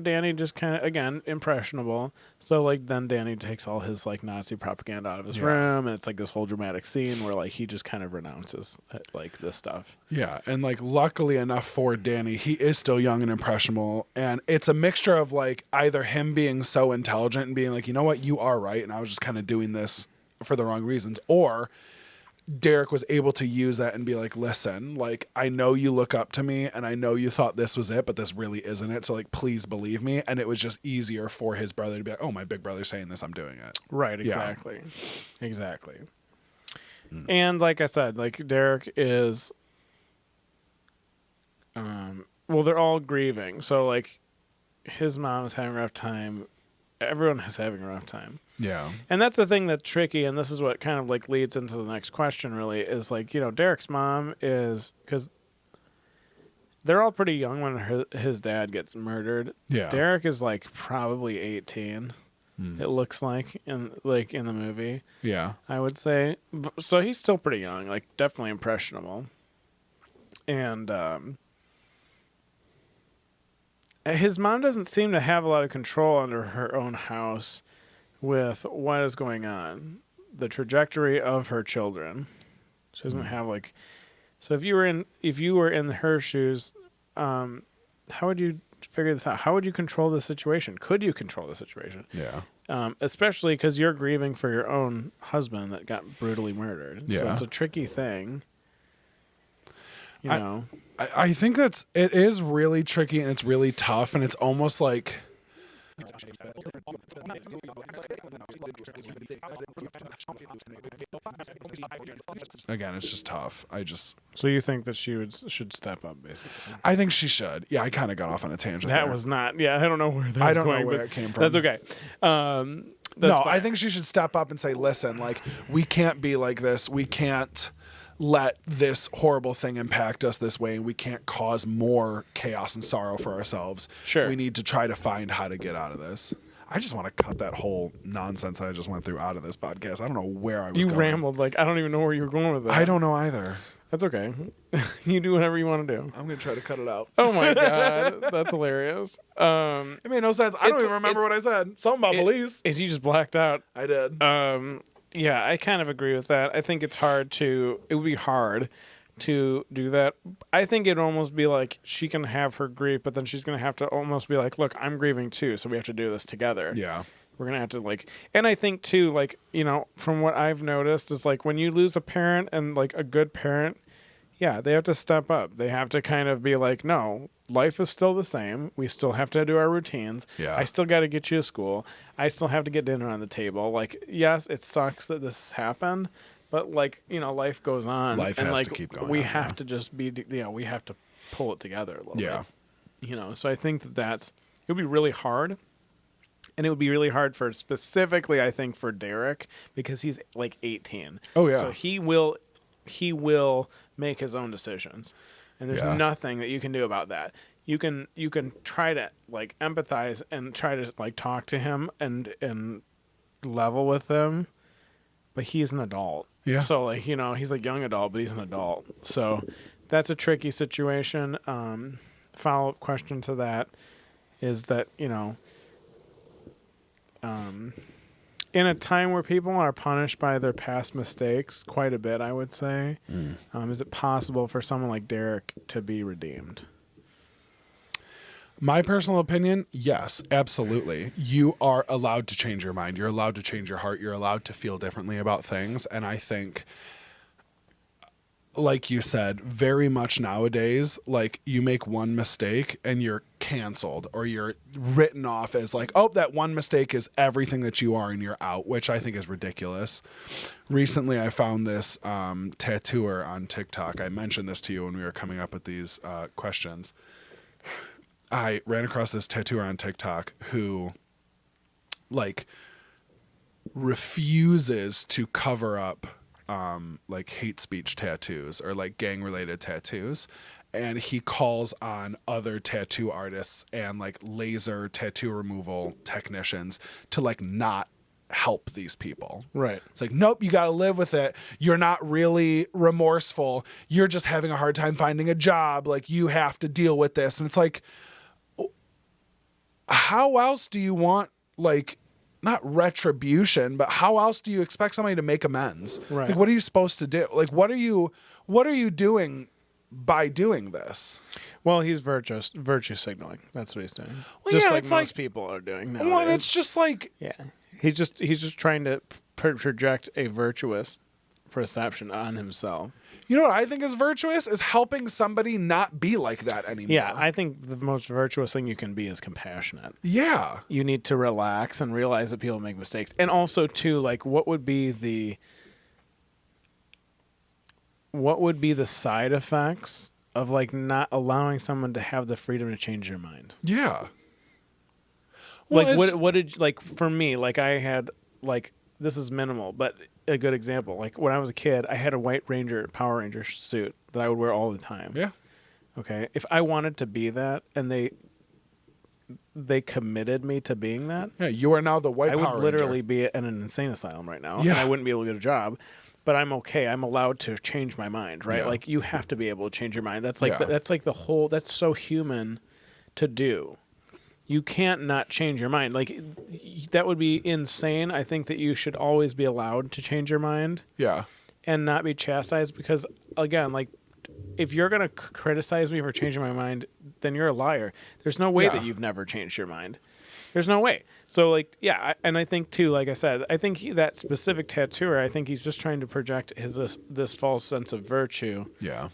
Danny just kind of, again, impressionable. So like then Danny takes all his like Nazi propaganda out of his room, and it's like this whole dramatic scene where like he just kind of renounces like this stuff. Yeah, and like luckily enough for Danny, he is still young and impressionable, and it's a mixture of like either him being so intelligent and being like, you know what, you are right, and I was just kind of doing this for the wrong reasons, or Derek was able to use that and be like, listen, like, I know you look up to me and I know you thought this was it, but this really isn't it. So like, please believe me. And it was just easier for his brother to be like, oh, my big brother's saying this, I'm doing it. Right. Exactly. Yeah. Exactly. And like I said, like Derek is, well, they're all grieving. So like his mom is having a rough time. Everyone is having a rough time. Yeah. And that's the thing that's tricky, and this is what kind of like leads into the next question really, is like, you know, Derek's mom is, because they're all pretty young when his dad gets murdered. Yeah. Derek is like probably 18. It looks like in the movie. Yeah. I would say. So he's still pretty young, like definitely impressionable. And his mom doesn't seem to have a lot of control under her own house with what is going on, the trajectory of her children. She doesn't have like. So if you were in her shoes, how would you figure this out? How would you control the situation? Could you control the situation? Yeah. Especially because you're grieving for your own husband that got brutally murdered. Yeah. So it's a tricky thing. You know. I think it is really tricky and it's really tough and it's almost like again, it's just tough. So you think that she should step up, basically? I think she should. Yeah, I kind of got off on a tangent. That there. was not. Yeah, I don't know where that. I don't was know going, where but it came from. That's okay. No, I think she should step up and say, "Listen, like we can't be like this. We can't let this horrible thing impact us this way, and we can't cause more chaos and sorrow for ourselves. Sure. We need to try to find how to get out of this." I just want to cut that whole nonsense that I just went through out of this podcast. I don't know where I was You going. rambled like I don't even know where you were going with that. I don't know either. That's okay. You do whatever you want to do. I'm going to try to cut it out. Oh my god, that's hilarious. It made no sense. I don't even remember what I said. Something about police. You just blacked out. I did. Yeah, I kind of agree with that. I think it would be hard to do that. I think it'd almost be like she can have her grief, but then she's going to have to almost be like, look, I'm grieving too, so we have to do this together. Yeah. We're going to have to like, and I think too, like, you know, from what I've noticed is like when you lose a parent and like a good parent, yeah, they have to step up. They have to kind of be like, no, life is still the same. We still have to do our routines. Yeah. I still got to get you to school. I still have to get dinner on the table. Like, yes, it sucks that this happened, but like, you know, life goes on. Life and has like, to keep going we on, have yeah. to just be, you know, we have to pull it together a little Yeah. bit. You know, so I think it would be really hard. And it would be really hard for specifically, I think, for Derek because he's like 18. Oh, yeah. So he will make his own decisions, and there's nothing that you can do about that. You can try to like empathize and try to like talk to him and level with him, but he's an adult. Yeah. So like, you know, he's a young adult, but he's an adult. So that's a tricky situation. Follow-up question to that is that, you know, in a time where people are punished by their past mistakes quite a bit, I would say, is it possible for someone like Derek to be redeemed? My personal opinion, yes, absolutely. You are allowed to change your mind. You're allowed to change your heart. You're allowed to feel differently about things. And I think, like you said, very much nowadays, like you make one mistake and you're canceled or you're written off as like, oh, that one mistake is everything that you are and you're out, which I think is ridiculous. Recently, I found this tattooer on TikTok. I mentioned this to you when we were coming up with these questions. I ran across this tattooer on TikTok who like refuses to cover up like hate speech tattoos or like gang related tattoos. And he calls on other tattoo artists and like laser tattoo removal technicians to like not help these people. Right. It's like, nope, you got to live with it. You're not really remorseful. You're just having a hard time finding a job. Like you have to deal with this. And it's like, how else do you want like not retribution, but how else do you expect somebody to make amends? Right. Like, what are you supposed to do? Like, what are you doing by doing this? Well, he's virtue signaling. That's what he's doing. Well, just yeah, like it's most like, people are doing nowadays. well, it's just like, yeah, he's just trying to project a virtuous self-perception on himself. You know what I think is virtuous is helping somebody not be like that anymore. Yeah, I think the most virtuous thing you can be is compassionate. Yeah. You need to relax and realize that people make mistakes. And also, too, like, what would be the side effects of, like, not allowing someone to have the freedom to change their mind? Yeah. Well, Like, what did, like, for me, like, I had, like, this is minimal, but a good example. Like, when I was a kid, I had a White Ranger, Power Ranger suit that I would wear all the time. Yeah. Okay? If I wanted to be that, and they committed me to being that, Yeah, you are now the White I Power would literally Ranger. be in an insane asylum right now, Yeah. and I wouldn't be able to get a job. But I'm okay. I'm allowed to change my mind, right? Yeah. Like, you have to be able to change your mind. That's like Yeah. that's like the whole. That's so human to do. You can't not change your mind. Like, that would be insane. I think that you should always be allowed to change your mind Yeah. and not be chastised because, again, like, if you're going to criticize me for changing my mind, then you're a liar. There's no way Yeah. that you've never changed your mind. There's no way. So, like, yeah, and I think, too, like I said, I think that specific tattooer, I think he's just trying to project this false sense of virtue, Yeah.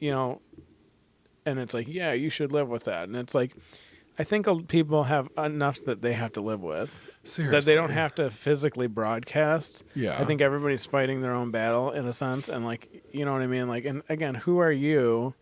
you know, and it's like, yeah, you should live with that. And it's like, I think people have enough that they have to live with. Seriously. That they don't have to physically broadcast. Yeah. I think everybody's fighting their own battle in a sense. And, like, you know what I mean? Like, and again, who are you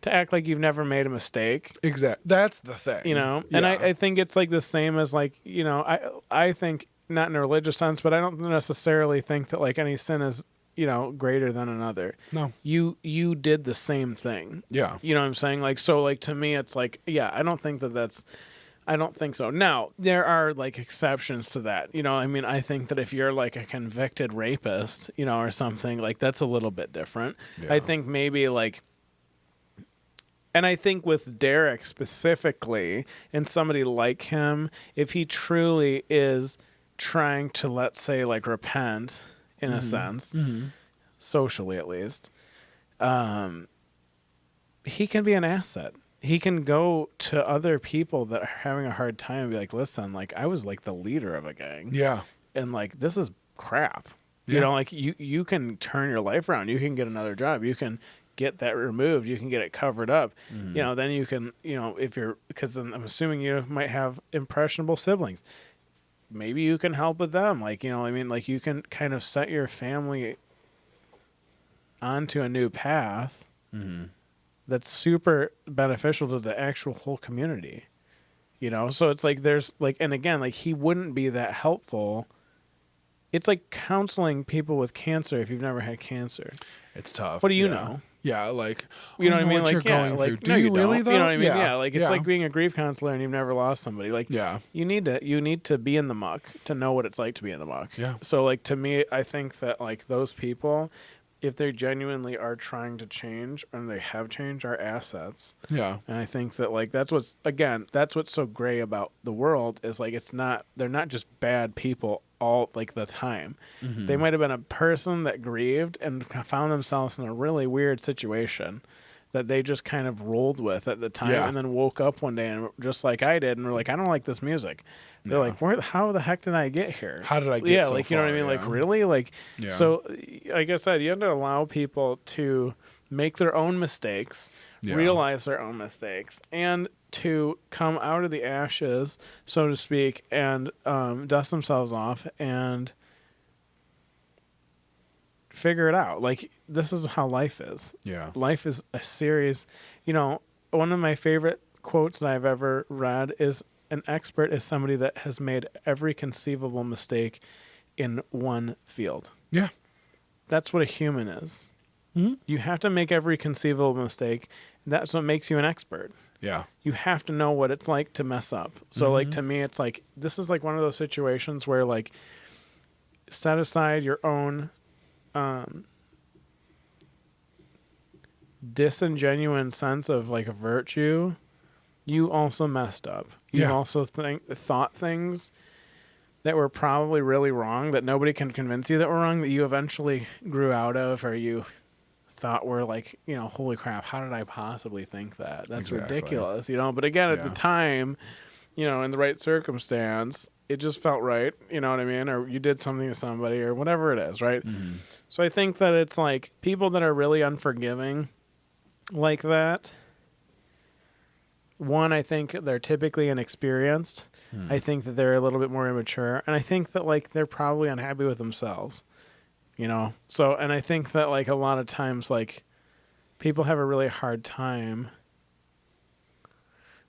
to act like you've never made a mistake? Exactly. That's the thing. You know? Yeah. And I think it's like the same as, like, you know, I think not in a religious sense, but I don't necessarily think that, like, any sin is, you know, greater than another. No. You did the same thing. Yeah. You know what I'm saying? Like, so, like, to me, it's like, yeah, I don't think I don't think so. Now, there are, like, exceptions to that. You know, I mean, I think that if you're, like, a convicted rapist, you know, or something, like, that's a little bit different. Yeah. I think maybe, like, and I think with Derek specifically, and somebody like him, if he truly is trying to, let's say, like, repent in a sense, socially at least, he can be an asset. He can go to other people that are having a hard time and be like, listen, like, I was, like, the leader of a gang. Yeah. And, like, this is crap. Yeah. You know, like, you can turn your life around. You can get another job. You can get that removed. You can get it covered up. You know, then you can, you know, because I'm assuming you might have impressionable siblings. Maybe you can help with them. Like, you know, I mean, like, you can kind of set your family onto a new path that's super beneficial to the actual whole community. You know, so it's like there's, like, and again, like, he wouldn't be that helpful. It's like counseling people with cancer if you've never had cancer. It's tough. What do you Yeah. know? Yeah, like, You know what I mean? what Like, you're yeah, going like, through. Do no, you don't. really though? You know what I mean? Yeah, like, it's Yeah. like being a grief counselor and you've never lost somebody. Like, Yeah. you need to be in the muck to know what it's like to be in the muck. Yeah. So, like, to me, I think that, like, those people, if they genuinely are trying to change and they have changed, are assets. Yeah. And I think that, like, that's what's so great about the world is, like, they're not just bad people all, like, the time. They might have been a person that grieved and found themselves in a really weird situation that they just kind of rolled with at the time, Yeah. and then woke up one day and just like I did and were like, I don't like this music. They're Yeah. like, how the heck did I get here? How did I get so like, you know what I far? mean? Like, Yeah. really? Like, Yeah. so like I said, you have to allow people to make their own mistakes, Yeah. realize their own mistakes, and to come out of the ashes, so to speak, and dust themselves off and figure it out. Like, this is how life is. Yeah. Life is a series. You know, one of my favorite quotes that I've ever read is, an expert is somebody that has made every conceivable mistake in one field. Yeah. That's what a human is. Mm-hmm. You have to make every conceivable mistake. That's what makes you an expert. Yeah. You have to know what it's like to mess up. So, like, to me, it's like, this is like one of those situations where, like, set aside your own disingenuine sense of, like, a virtue. You also messed up. You Yeah. also thought things that were probably really wrong, that nobody can convince you that were wrong, that you eventually grew out of, or you thought were, like, you know, holy crap, how did I possibly think that? That's Exactly. ridiculous, you know? But again, at the Yeah. time, in the right circumstance, it just felt right, you know what I mean? Or you did something to somebody or whatever it is, right? Mm-hmm. So I think that it's like people that are really unforgiving like that, one, I think they're typically inexperienced. I think that they're a little bit more immature. And I think that, like, they're probably unhappy with themselves, So, and I think that, like, a lot of times, like, people have a really hard time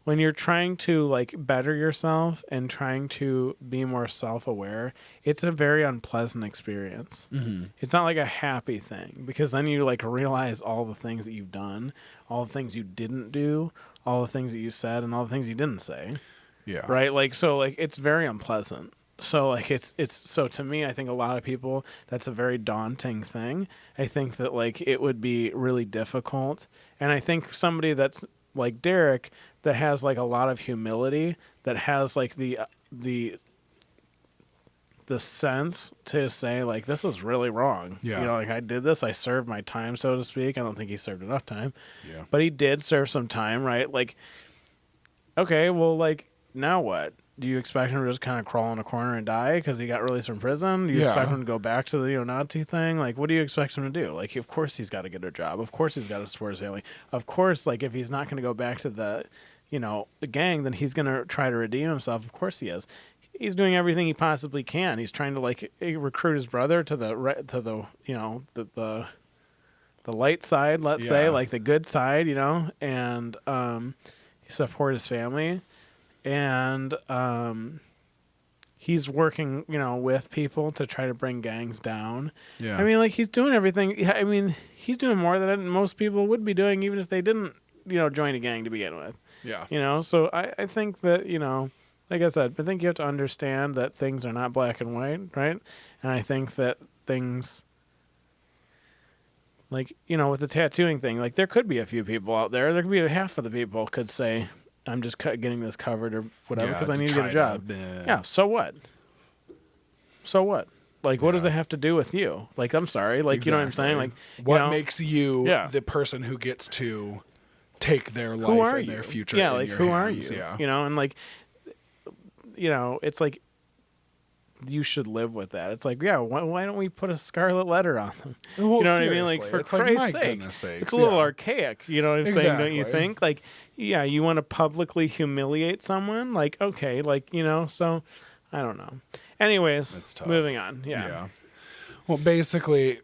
when you're trying to, like, better yourself and trying to be more self-aware. It's a very unpleasant experience. Mm-hmm. It's not like a happy thing, because then you, like, realize all the things that you've done, all the things you didn't do, all the things that you said, and all the things you didn't say. Yeah. Right? Like, so, like, it's very unpleasant. So, like, it's so to me, I think a lot of people, that's a very daunting thing. I think that, like, it would be really difficult. And I think somebody that's like Derek, that has, like, a lot of humility, that has, like, the sense to say, like, this is really wrong. Yeah. Like, I did this, I served my time, so to speak. I don't think he served enough time. Yeah. But he did serve some time, right? Like, okay, well, like, now what? Do you expect him to just kind of crawl in a corner and die because he got released from prison? Do you expect him to go back to the Nazi thing? Like, what do you expect him to do? Like, of course he's got to get a job. Of course he's got to support his family. Of course, like, if he's not going to go back to the gang, then he's going to try to redeem himself. Of course he is. He's doing everything he possibly can. He's trying to, like, recruit his brother to the light side, let's say, like the good side, and support his family. And he's working, with people to try to bring gangs down. Yeah. I mean, like, he's doing everything. I mean, he's doing more than most people would be doing, even if they didn't, join a gang to begin with. Yeah. So I think that, like I said, I think you have to understand that things are not black and white, right? And I think that things, like, with the tattooing thing, like, there could be a few people out there. There could be half of the people could say, I'm just getting this covered or whatever because I need to get a job. Yeah, so what? So what? Like, what does it have to do with you? Like, I'm sorry. Like, you know what I'm saying? Like, what makes you the person who gets to take their life and their future in like, your who hands? are you? Yeah. And, like, it's like, you should live with that. It's like, why don't we put a scarlet letter on them? Well, you know what I mean? Like, for Christ's sake. It's a little archaic, you know what I'm saying, don't you think? Like, you want to publicly humiliate someone? Like, okay, like, so I don't know. Anyways, moving on. Yeah. Well, basically,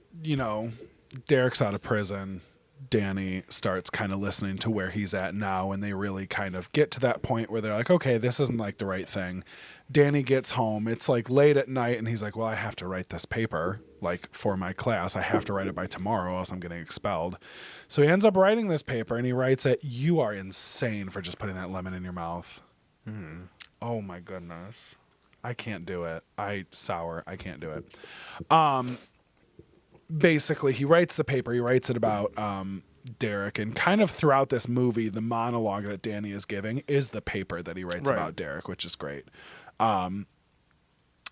Derek's out of prison. Danny starts kind of listening to where he's at now, and they really kind of get to that point where they're like, okay, this isn't like the right thing. Danny gets home. It's like late at night, and he's like, well, I have to write this paper, like, for my class. I have to write it by tomorrow, else I'm getting expelled. So he ends up writing this paper, and he writes it, you are insane for just putting that lemon in your mouth. Oh, my goodness. I can't do it. I can't do it. Basically, he writes the paper. He writes it about Derek, and kind of throughout this movie, the monologue that Danny is giving is the paper that he writes about Derek, which is great.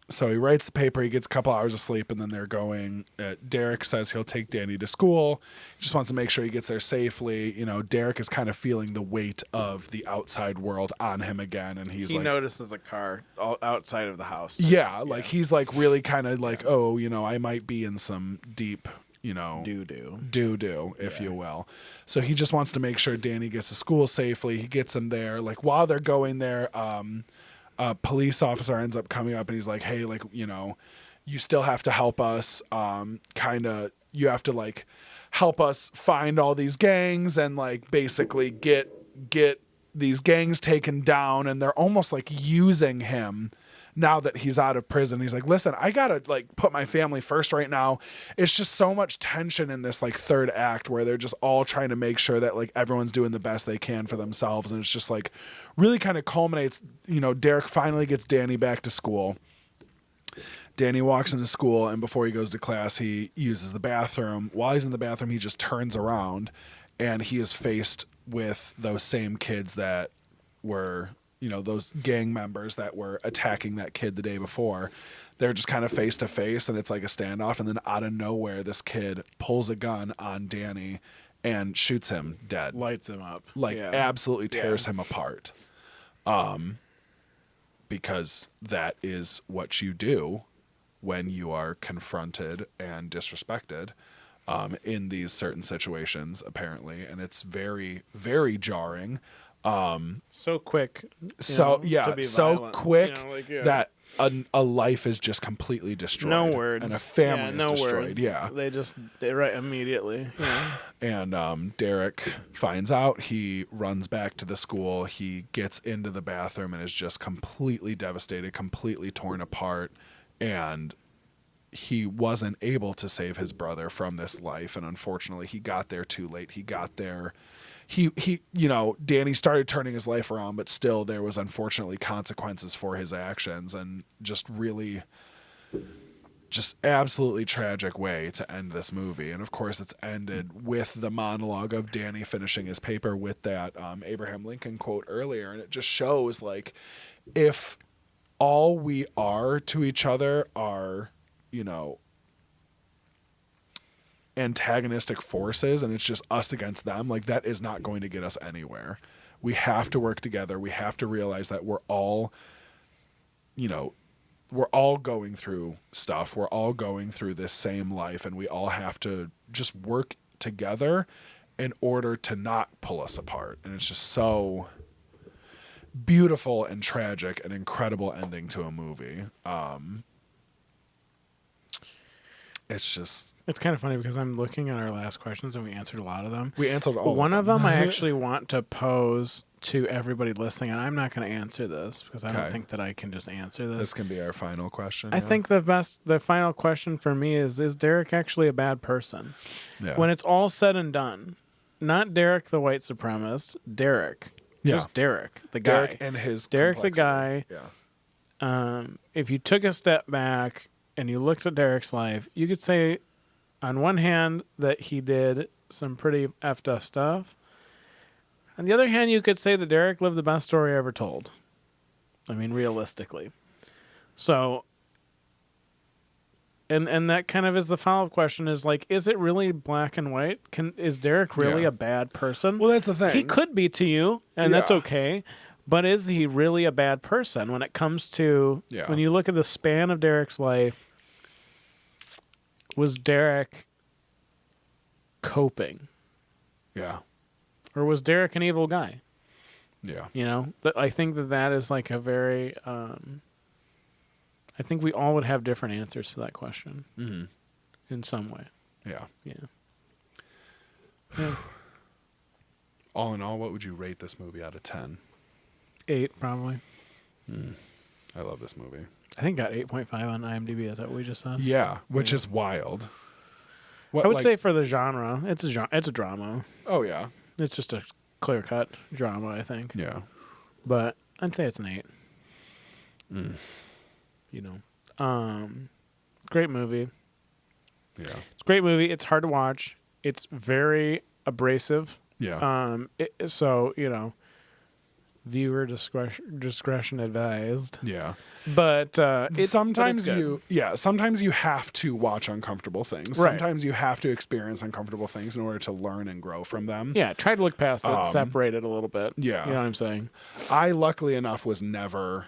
So he writes the paper. He gets a couple hours of sleep, and then they're going. Derek says he'll take Danny to school. He just wants to make sure he gets there safely. Derek is kind of feeling the weight of the outside world on him again, and he notices a car outside of the house. He's like really kind of like, oh, I might be in some deep, doo-doo, if you will. So he just wants to make sure Danny gets to school safely. He gets him there. Like, while they're going there, a police officer ends up coming up, and he's like, hey, like, you still have to help us, you have to, like, help us find all these gangs and, like, basically get these gangs taken down. And they're almost like using him now that he's out of prison. He's like, listen, I gotta, like, put my family first right now. It's just so much tension in this, like, third act where they're just all trying to make sure that, like, everyone's doing the best they can for themselves. And it's just, like, really kind of culminates. Derek finally gets Danny back to school. Danny walks into school, and before he goes to class, he uses the bathroom. While he's in the bathroom, he just turns around, and he is faced with those same kids that were, those gang members that were attacking that kid the day before. They're just kind of face to face, and it's like a standoff. And then out of nowhere, this kid pulls a gun on Danny and shoots him dead. Lights him up. Absolutely tears him apart. because that is what you do when you are confronted and disrespected in these certain situations, apparently. And it's very, very jarring. So quick. So violent, quick like, that a life is just completely destroyed. No words. And a family is destroyed. Words. Yeah. They right immediately. Yeah. And Derek finds out. He runs back to the school. He gets into the bathroom and is just completely devastated, completely torn apart. And he wasn't able to save his brother from this life. And unfortunately, he got there too late. He got there. He Danny started turning his life around, but still there was unfortunately consequences for his actions, and just absolutely tragic way to end this movie. And of course it's ended with the monologue of Danny finishing his paper with that Abraham Lincoln quote earlier. And it just shows, like, if all we are to each other are, antagonistic forces, and it's just us against them, like, that is not going to get us anywhere. We have to work together. We have to realize that we're all going through stuff. We're all going through this same life, and we all have to just work together in order to not pull us apart. And it's just so beautiful and tragic, an incredible ending to a movie. It's kind of funny because I'm looking at our last questions and we answered a lot of them. We answered all One of them. of them I actually want to pose to everybody listening, and I'm not going to answer this because I don't think that I can just answer this. This can be our final question. I think the final question for me is Derek actually a bad person? Yeah. When it's all said and done, not Derek the white supremacist, Derek. Yeah. Just Derek, the guy. Derek and his Derek the complexity. guy. Yeah. If you took a step back and you looked at Derek's life, you could say on one hand that he did some pretty effed up stuff. On the other hand, you could say that Derek lived the best story ever told. I mean, realistically. So, and that kind of is the follow-up question is, like, is it really black and white? Is Derek really a bad person? Well, that's the thing. He could be to you, and that's okay. But is he really a bad person when it comes to, when you look at the span of Derek's life, was Derek coping? Yeah. Or was Derek an evil guy? Yeah. I think that is like a very, I think we all would have different answers to that question in some way. Yeah. Yeah. All in all, what would you rate this movie out of 10? 8, probably. I love this movie. I think got 8.5 on IMDb. Is that what we just said? Yeah, which is wild. I would say for the genre, it's a drama. Oh, yeah. It's just a clear-cut drama, I think. Yeah. But I'd say it's an 8. Great movie. Yeah. It's a great movie. It's hard to watch. It's very abrasive. Yeah. Viewer discretion advised. Yeah. But sometimes you have to watch uncomfortable things. Right. Sometimes you have to experience uncomfortable things in order to learn and grow from them. Yeah, try to look past it, separate it a little bit. Yeah. You know what I'm saying? I, luckily enough, was never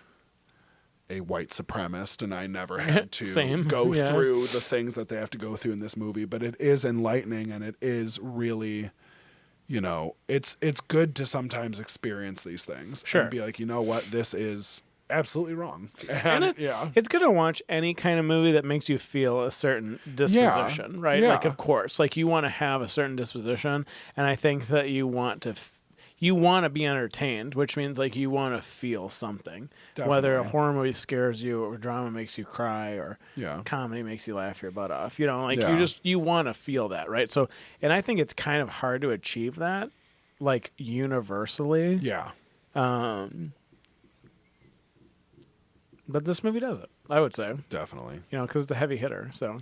a white supremacist, and I never had to go through the things that they have to go through in this movie. But it is enlightening, and it is really... it's good to sometimes experience these things. Sure. And be like, you know what, this is absolutely wrong. And it's good to watch any kind of movie that makes you feel a certain disposition, right? Yeah. Like, of course, like you want to have a certain disposition, and I think that you want to be entertained, which means like you want to feel something. Definitely. Whether a horror movie scares you, or drama makes you cry, or comedy makes you laugh your butt off. You want to feel that, right? So, and I think it's kind of hard to achieve that, like, universally. Yeah. But this movie does it, I would say. Definitely. Because it's a heavy hitter. So,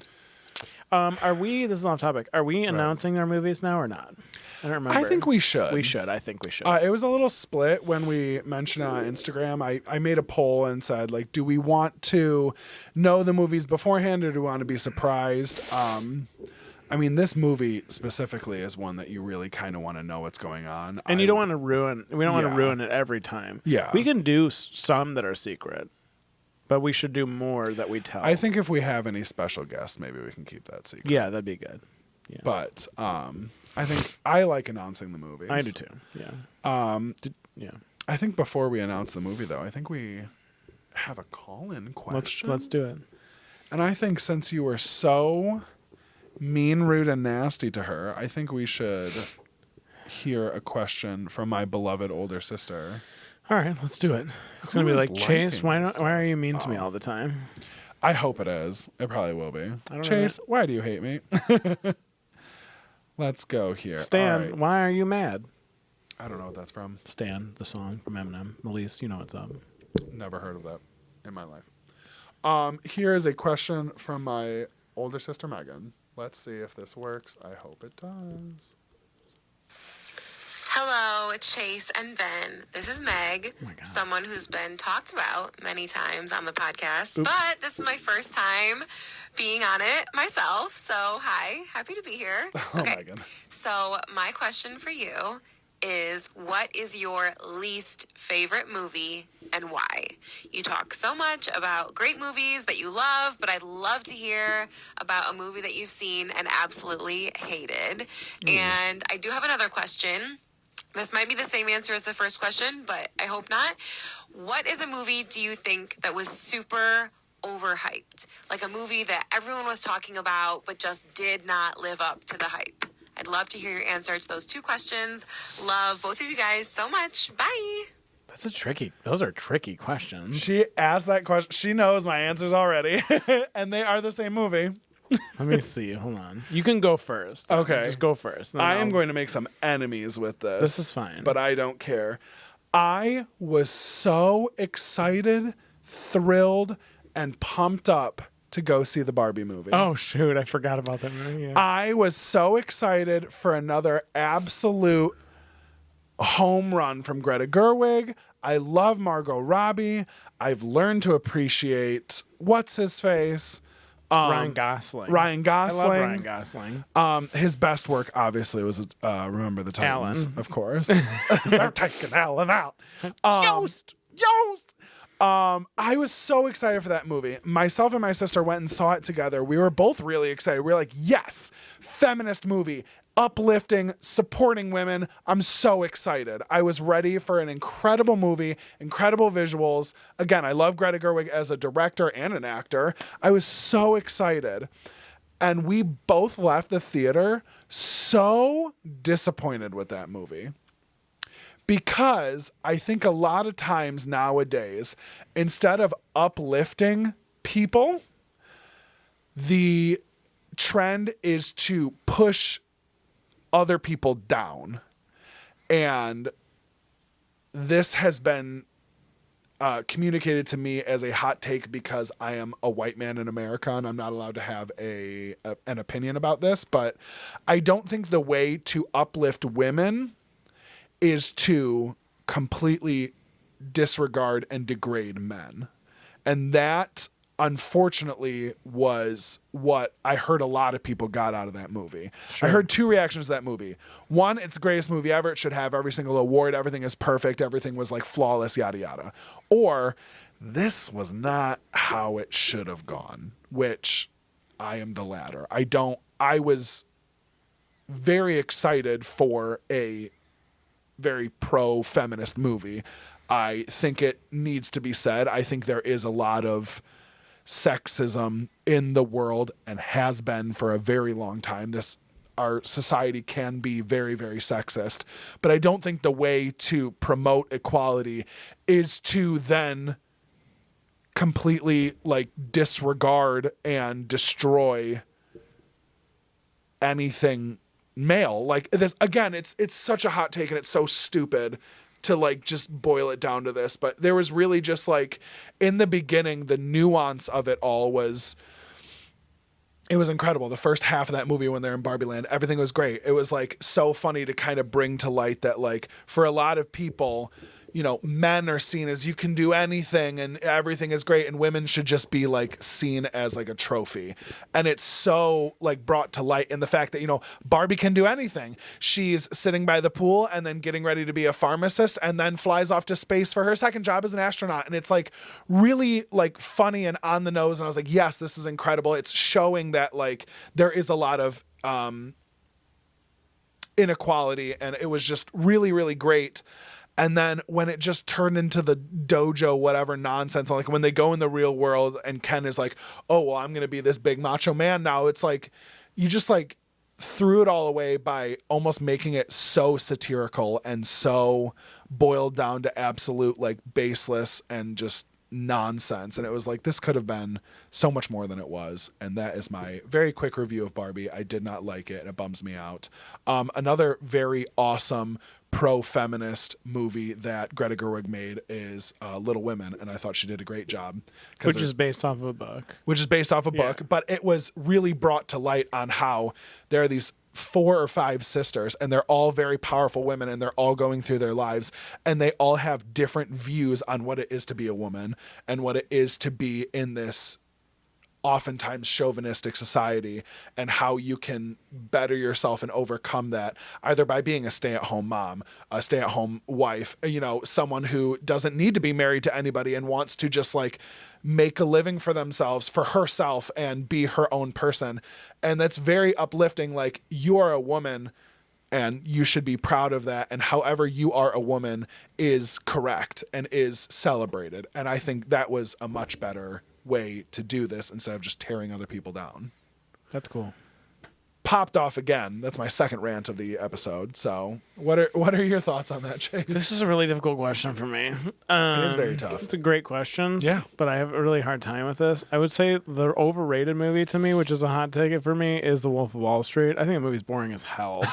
this is off topic. Are we announcing our movies now or not? I don't remember. I think we should. I think we should. It was a little split when we mentioned it on Instagram. I made a poll and said, like, do we want to know the movies beforehand, or do we want to be surprised? I I mean, this movie specifically is one that you really kind of want to know what's going on. And you don't want to ruin. We don't want to Yeah. ruin it every time. Yeah. We can do some that are secret, but we should do more that we tell. I think if we have any special guests, maybe we can keep that secret. Yeah, that'd be good. Yeah. But I think I like announcing the movies. I do too. Yeah. Yeah. I think before we announce the movie, though, I think we have a call-in question. Let's do it. And I think since you were so mean, rude, and nasty to her, I think we should hear a question from my beloved older sister. All right, let's do it. It's going to be like, Chase, why are you mean to me all the time? I hope it is. It probably will be. don't Chase, why do you hate me? Let's go here. Stan, All right. why are you mad? I don't know what that's from. Stan, the song from Eminem. Elise, you know what's up. Never heard of that in my life. Here is a question from my older sister, Megan. Let's see if this works. I hope it does. Hello, Chase and Ben. This is Meg, Oh my God. someone who's been talked about many times on the podcast, but this is my first time being on it myself. So, hi, happy to be here. Oh, Megan. So, my question for you is, what is your least favorite movie and why? You talk so much about great movies that you love, but I'd love to hear about a movie that you've seen and absolutely hated. And I do have another question. This might be the same answer as the first question, but I hope not. What is a movie do you think that was super overhyped? Like a movie that everyone was talking about, but just did not live up to the hype. I'd love to hear your answer to those two questions. Love both of you guys so much. Bye. Those are tricky questions. She asked that question. She knows my answers already, and they are the same movie. Let me see. Hold on. You can go first. Okay. Just go first. I am going to make some enemies with this. This is fine. But I don't care. I was so excited, thrilled, and pumped up to go see the Barbie movie. Oh, shoot. I forgot about that movie. Yeah. I was so excited for another absolute home run from Greta Gerwig. I love Margot Robbie. I've learned to appreciate what's his face. Ryan Gosling. Ryan Gosling. I love Ryan Gosling. His best work, obviously, was Remember the Titans, Alan. of course. They're taking Alan out. Yost! I was so excited for that movie. Myself and my sister went and saw it together. We were both really excited. We were like, yes, feminist movie, uplifting, supporting women. I'm so excited. I was ready for an incredible movie, incredible visuals. Again, I love Greta Gerwig as a director and an actor. I was so excited. And we both left the theater so disappointed with that movie. Because I think a lot of times nowadays, instead of uplifting people, the trend is to push other people down. And this has been communicated to me as a hot take because I am a white man in America and I'm not allowed to have an opinion about this. But I don't think the way to uplift women is to completely disregard and degrade men. And that, unfortunately, was what I heard a lot of people got out of that movie. Sure. I heard two reactions to that movie. One, it's the greatest movie ever. It should have every single award. Everything is perfect. Everything was like flawless, yada, yada. Or, this was not how it should have gone, which I am the latter. I was very excited for a very pro-feminist movie. I think it needs to be said. I think there is a lot of sexism in the world and has been for a very long time. Our society can be very, very sexist. But I don't think the way to promote equality is to then completely disregard and destroy anything male. Like this, again, it's such a hot take and it's so stupid to just boil it down to this, but there was really just in the beginning, the nuance of it all was incredible. The first half of that movie when they're in Barbie Land, everything was great. It was so funny to kind of bring to light that for a lot of people, men are seen as you can do anything and everything is great, and women should just be like seen as like a trophy. And it's so like brought to light in the fact that, Barbie can do anything. She's sitting by the pool and then getting ready to be a pharmacist and then flies off to space for her second job as an astronaut. And it's like really like funny and on the nose. And I was like, yes, this is incredible. It's showing that like there is a lot of inequality, and it was just really, really great. And then when it just turned into the dojo, whatever nonsense, like when they go in the real world and Ken is like, oh, well, I'm going to be this big macho man now. It's like, you just like threw it all away by almost making it so satirical and so boiled down to absolute like baseless and just nonsense. And it was like, this could have been so much more than it was. And that is my very quick review of Barbie. I did not like it, and it bums me out. Another very awesome pro-feminist movie that Greta Gerwig made is Little Women, and I thought she did a great job. Which is based off of a book. But it was really brought to light on how there are these 4 or 5 sisters, and they're all very powerful women, and they're all going through their lives, and they all have different views on what it is to be a woman and what it is to be in this oftentimes chauvinistic society, and how you can better yourself and overcome that either by being a stay-at-home mom, a stay-at-home wife, someone who doesn't need to be married to anybody and wants to just like make a living for themselves, for herself, and be her own person. And that's very uplifting. Like, you are a woman and you should be proud of that. And however you are a woman is correct and is celebrated. And I think that was a much better way to do this instead of just tearing other people down. That's cool. Popped off again. That's my second rant of the episode. So what are your thoughts on that, Chase? This is a really difficult question for me. It is very tough. It's a great question. Yeah. But I have a really hard time with this. I would say the overrated movie to me, which is a hot ticket for me, is The Wolf of Wall Street. I think the movie's boring as hell.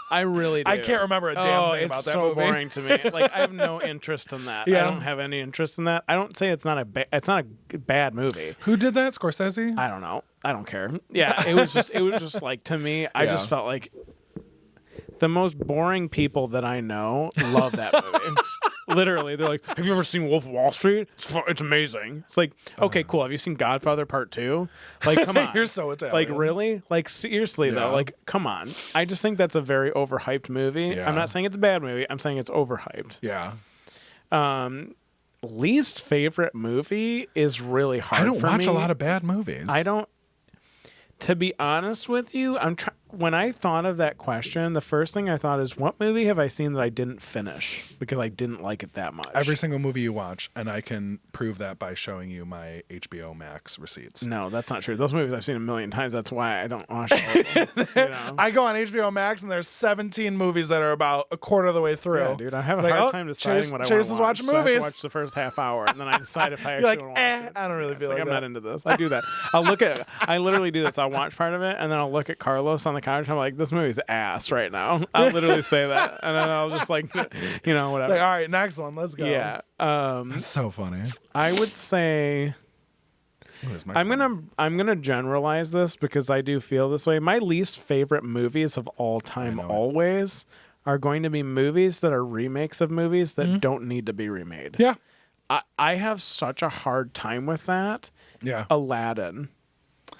I really do. I can't remember a damn thing about that movie. It's so boring to me. Like, I have no interest in that. Yeah. I don't have any interest in that. I don't say it's not a bad movie. Who did that? Scorsese? I don't know. I don't care. Yeah, it was just like, to me, I just felt like the most boring people that I know love that movie. Literally, they're like, have you ever seen Wolf of Wall Street? It's amazing. It's like, okay, cool. Have you seen Godfather Part 2? Like, come on. You're so Italian. Like, really? Like, seriously, though. Like, come on. I just think that's a very overhyped movie. Yeah. I'm not saying it's a bad movie. I'm saying it's overhyped. Yeah. Least favorite movie is really hard. I don't watch me. a lot of bad movies. I don't. To be honest with you, when I thought of that question, the first thing I thought is, what movie have I seen that I didn't finish because I didn't like it that much? Every single movie you watch, and I can prove that by showing you my HBO Max receipts. No, that's not true. Those movies I've seen a million times. That's why I don't watch all of them. I go on HBO Max, and there's 17 movies that are about a quarter of the way through. Yeah, dude, I have a hard time deciding what I want Chase to is watch. watching So I have movies. to watch the first half hour, and then I decide if I You're actually like, want to watch it. I don't really feel like I'm that. not into this. I do that. I literally do this. I'll watch part of it, and then I'll look at Carlos on the couch. I'm like, this movie's ass right now. I'll literally say that, and then I'll just like, whatever. It's like, all right, next one, let's go. Yeah. That's so funny. I would say I'm gonna generalize this because I do feel this way. My least favorite movies of all time always are going to be movies that are remakes of movies that don't need to be remade. Yeah. I have such a hard time with that. Yeah. Aladdin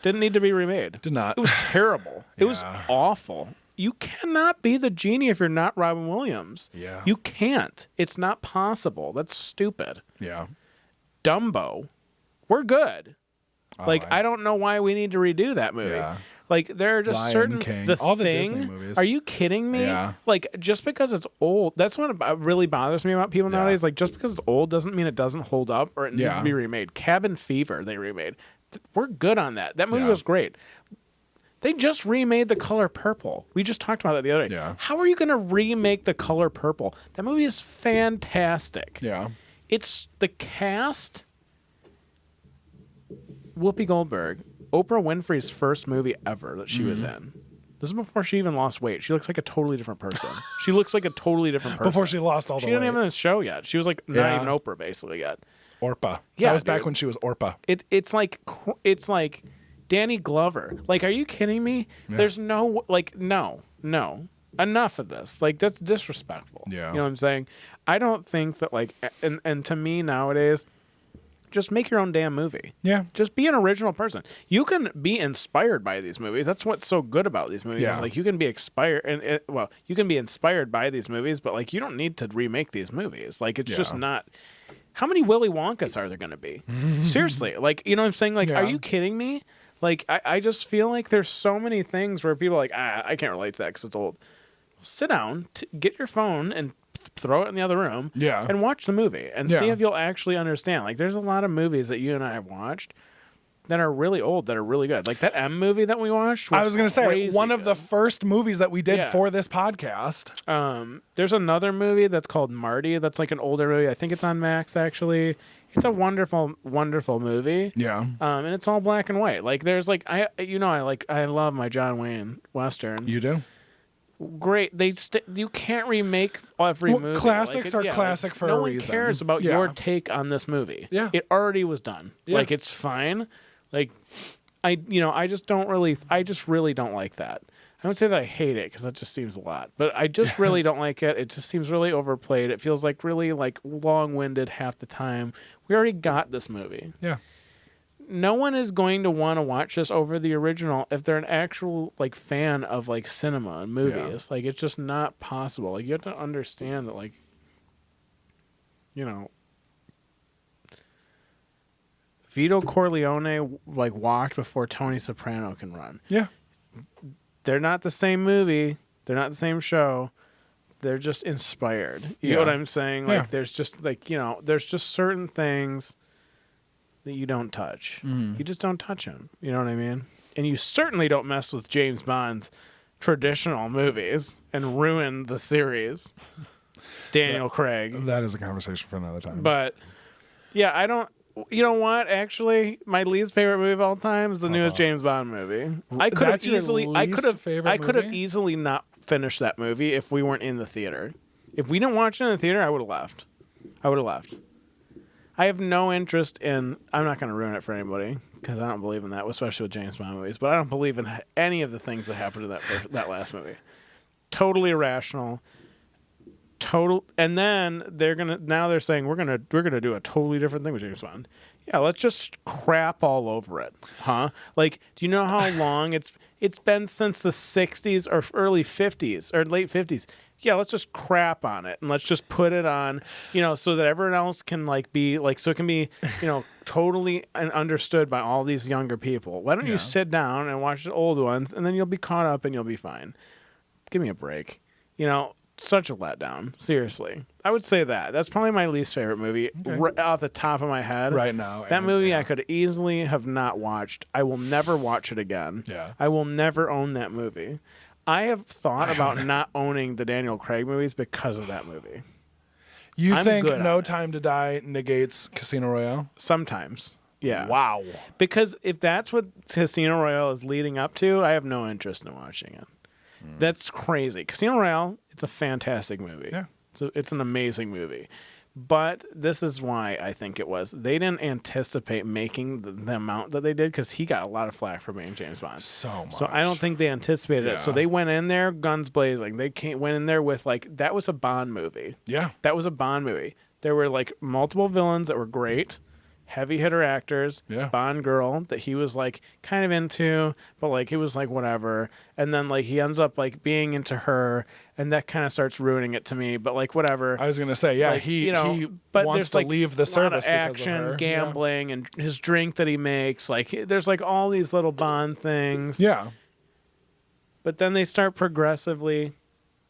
didn't need to be remade. Did not. It was terrible. It was awful. You cannot be the genie if you're not Robin Williams. Yeah. You can't. It's not possible. That's stupid. Yeah. Dumbo, we're good. I don't know why we need to redo that movie. Yeah. Like, there are just Lion certain King, the all the thing, Disney movies. Are you kidding me? Yeah. Like, just because it's old, that's what really bothers me about people Yeah. nowadays. Like, just because it's old doesn't mean it doesn't hold up or it needs to be remade. Cabin Fever, they remade. We're good on that. That movie was great. They just remade The Color Purple. We just talked about that the other day. Yeah. How are you going to remake The Color Purple? That movie is fantastic. Yeah. It's the cast. Whoopi Goldberg, Oprah Winfrey's first movie ever that she was in. This is before she even lost weight. She looks like a totally different person. She looks like a totally different person. Before she lost all the She weight. didn't even have a show yet. She was like not even Oprah basically yet. Orpah. Yeah, that was back dude. when she was Orpah. It's like Danny Glover. Like, are you kidding me? Yeah. There's no no. Enough of this. Like, that's disrespectful. Yeah. You know what I'm saying? I don't think that like, and to me nowadays, just make your own damn movie. Yeah. Just be an original person. You can be inspired by these movies. That's what's so good about these movies. Yeah. Is like you can be inspired, you can be inspired by these movies, but like you don't need to remake these movies. Like it's just not. How many Willy Wonkas are there going to be? Seriously, like you know what I'm saying? Like, are you kidding me? Like I just feel like there's so many things where people are like, I can't relate to that because it's old. Sit down, get your phone and throw it in the other room and watch the movie and see if you'll actually understand. Like there's a lot of movies that you and I have watched that are really old that are really good. Like that M movie that we watched I was going to say one of good. the first movies that we did for this podcast. There's another movie that's called Marty that's like an older movie. I think it's on Max actually. It's a wonderful movie. Yeah. And it's all black and white. Like there's like I love my John Wayne westerns. You do? Great. You can't remake every movie. Classics are classic for a reason. No one cares about your take on this movie. Yeah. It already was done. Yeah. Like it's fine. Like I just really don't like that. I don't say that I hate it because that just seems a lot, but I just really don't like it. It just seems really overplayed. It feels like really like long-winded half the time. We already got this movie. Yeah. No one is going to want to watch this over the original if they're an actual like fan of like cinema and movies. Like it's just not possible. Like you have to understand that like Vito Corleone like walked before Tony Soprano can run. Yeah. They're not the same movie. They're not the same show. They're just inspired. You know what I'm saying? Like there's just like, there's just certain things that you don't touch. You just don't touch them. You know what I mean? And you certainly don't mess with James Bond's traditional movies and ruin the series. Daniel Craig. That is a conversation for another time. But yeah, I don't. You know what? Actually, my least favorite movie of all time is the newest James Bond movie. I could have easily not finished that movie if we weren't in the theater. If we didn't watch it in the theater, I would have left. I have no interest in. I'm not going to ruin it for anybody because I don't believe in that, especially with James Bond movies. But I don't believe in any of the things that happened to that last movie. Totally irrational. And then they're saying we're gonna do a totally different thing with James Bond. Yeah, let's just crap all over it, huh? Like, do you know how long it's been since the 60s or early 50s or late 50s? Yeah, let's just crap on it and let's just put it on, so that everyone else can be so it can be, totally understood by all these younger people. Why don't you sit down and watch the old ones and then you'll be caught up and you'll be fine. Give me a break, Such a letdown. Seriously. I would say that. That's probably my least favorite movie right off the top of my head. Right now. That movie I could easily have not watched. I will never watch it again. Yeah. I will never own that movie. I have thought about not owning the Daniel Craig movies because of that movie. You think No Time to Die negates Casino Royale? Sometimes. Yeah. Wow. Because if that's what Casino Royale is leading up to, I have no interest in watching it. That's crazy. Casino Royale, it's a fantastic movie. Yeah. It's an amazing movie. But this is why I think it was. They didn't anticipate making the amount that they did because he got a lot of flack for being James Bond. So much. So I don't think they anticipated it. So they went in there guns blazing. They went in there with that was a Bond movie. Yeah. That was a Bond movie. There were multiple villains that were great. Heavy hitter actors, Bond girl that he was kind of into, but he was whatever. And then he ends up being into her, and that kind of starts ruining it to me. But whatever. I was gonna say, he but wants there's to leave the service lot of because action, of her. gambling, and his drink that he makes. There's all these little Bond things. Yeah. But then they start progressively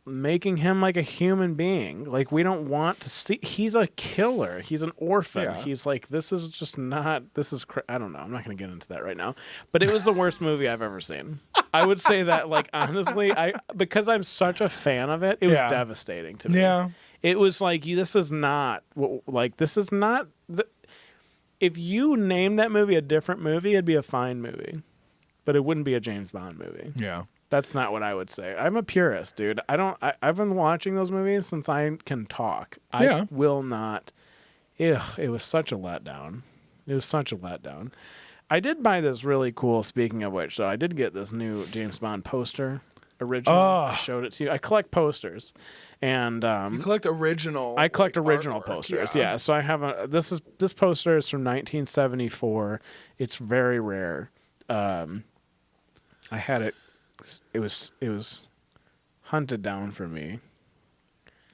making him like a human being. We don't want to see. He's a killer. He's an orphan. Yeah. He's this is just not. This is. I don't know. I'm not going to get into that right now. But it was the worst movie I've ever seen. I would say that. Honestly, because I'm such a fan of it. It was devastating to me. Yeah. It was this is not. This is not. If you name that movie a different movie, it'd be a fine movie, but it wouldn't be a James Bond movie. Yeah. That's not what I would say. I'm a purist, dude. I've been watching those movies since I can talk. I will not. It was such a letdown. I did buy this really cool, speaking of which, so I did get this new James Bond poster original. Oh. I showed it to you. I collect posters, and You collect original. I collect original artwork, posters. Yeah. So I have this poster is from 1974. It's very rare. I had it. It was hunted down for me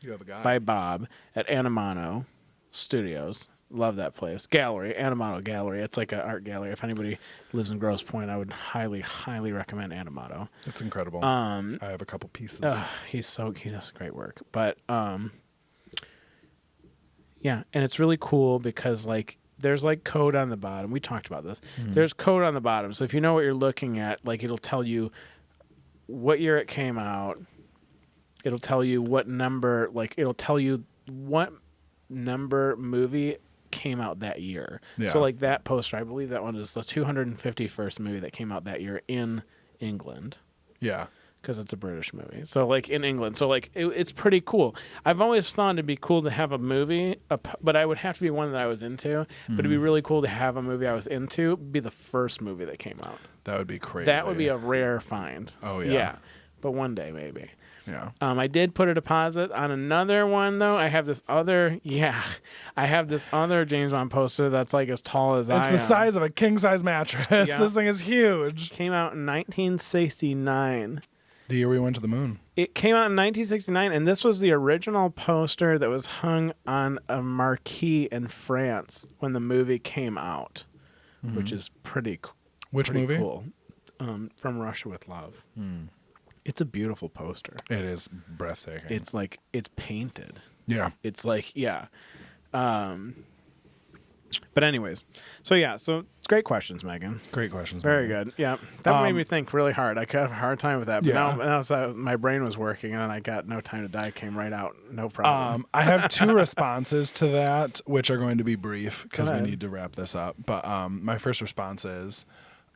You have a guy. by Bob at Anamano Studios. Love that place. Gallery, Anamano Gallery. It's like an art gallery. If anybody lives in Grosse Pointe, I would highly, highly recommend Anamano. That's incredible. I have a couple pieces. He does great work. But yeah, and it's really cool because like there's like code on the bottom. We talked about this. There's code on the bottom. So if you know what you're looking at, like it'll tell you what year it came out. It'll tell you what number, like it'll tell you what number movie came out that year. Yeah. So like that poster, I believe that one is the 251st movie that came out that year in England. Yeah. Because it's a British movie. So like in England. So like it's pretty cool. I've always thought it'd be cool to have a movie, but I would have to be one that I was into. But it'd be really cool to have a movie I was into be the first movie that came out. That would be crazy. That would be a rare find. Oh, yeah. Yeah. But one day maybe. Yeah. I did put a deposit on another one though. I have this other James Bond poster that's like as tall as I am. It's the size of a king size mattress. Yeah. This thing is huge. Came out in 1969. The year we went to the moon. It came out in 1969, and this was the original poster that was hung on a marquee in France when the movie came out, which is pretty Which movie? cool. From Russia with Love. It's a beautiful poster. It is breathtaking. It's like it's painted. Yeah. It's like but anyways, so it's great questions, Megan. Great questions. Very man. good. Yeah, that made me think really hard. I could have a hard time with that. But Yeah. now so my brain was working, and then I got No Time to Die came right out. No problem. I have two responses to that, which are going to be brief because Go we ahead. need to wrap this up. But my first response is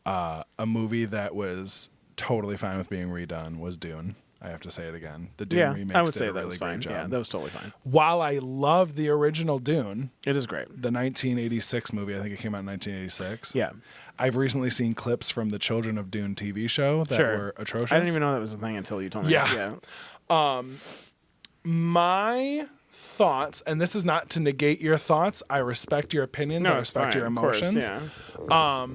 a movie that was totally fine with being redone was Dune. I have to say it again. The Dune remakes I would did say a that really was great fine. job. Yeah, that was totally fine. While I love the original Dune, It is great. the 1986 movie, I think it came out in 1986. Yeah, I've recently seen clips from the Children of Dune TV show that sure. were atrocious. I didn't even know that was a thing until you told me. Yeah. My thoughts, and this is not to negate your thoughts. I respect your opinions. I No, it's respect fine, your of course, emotions. yeah.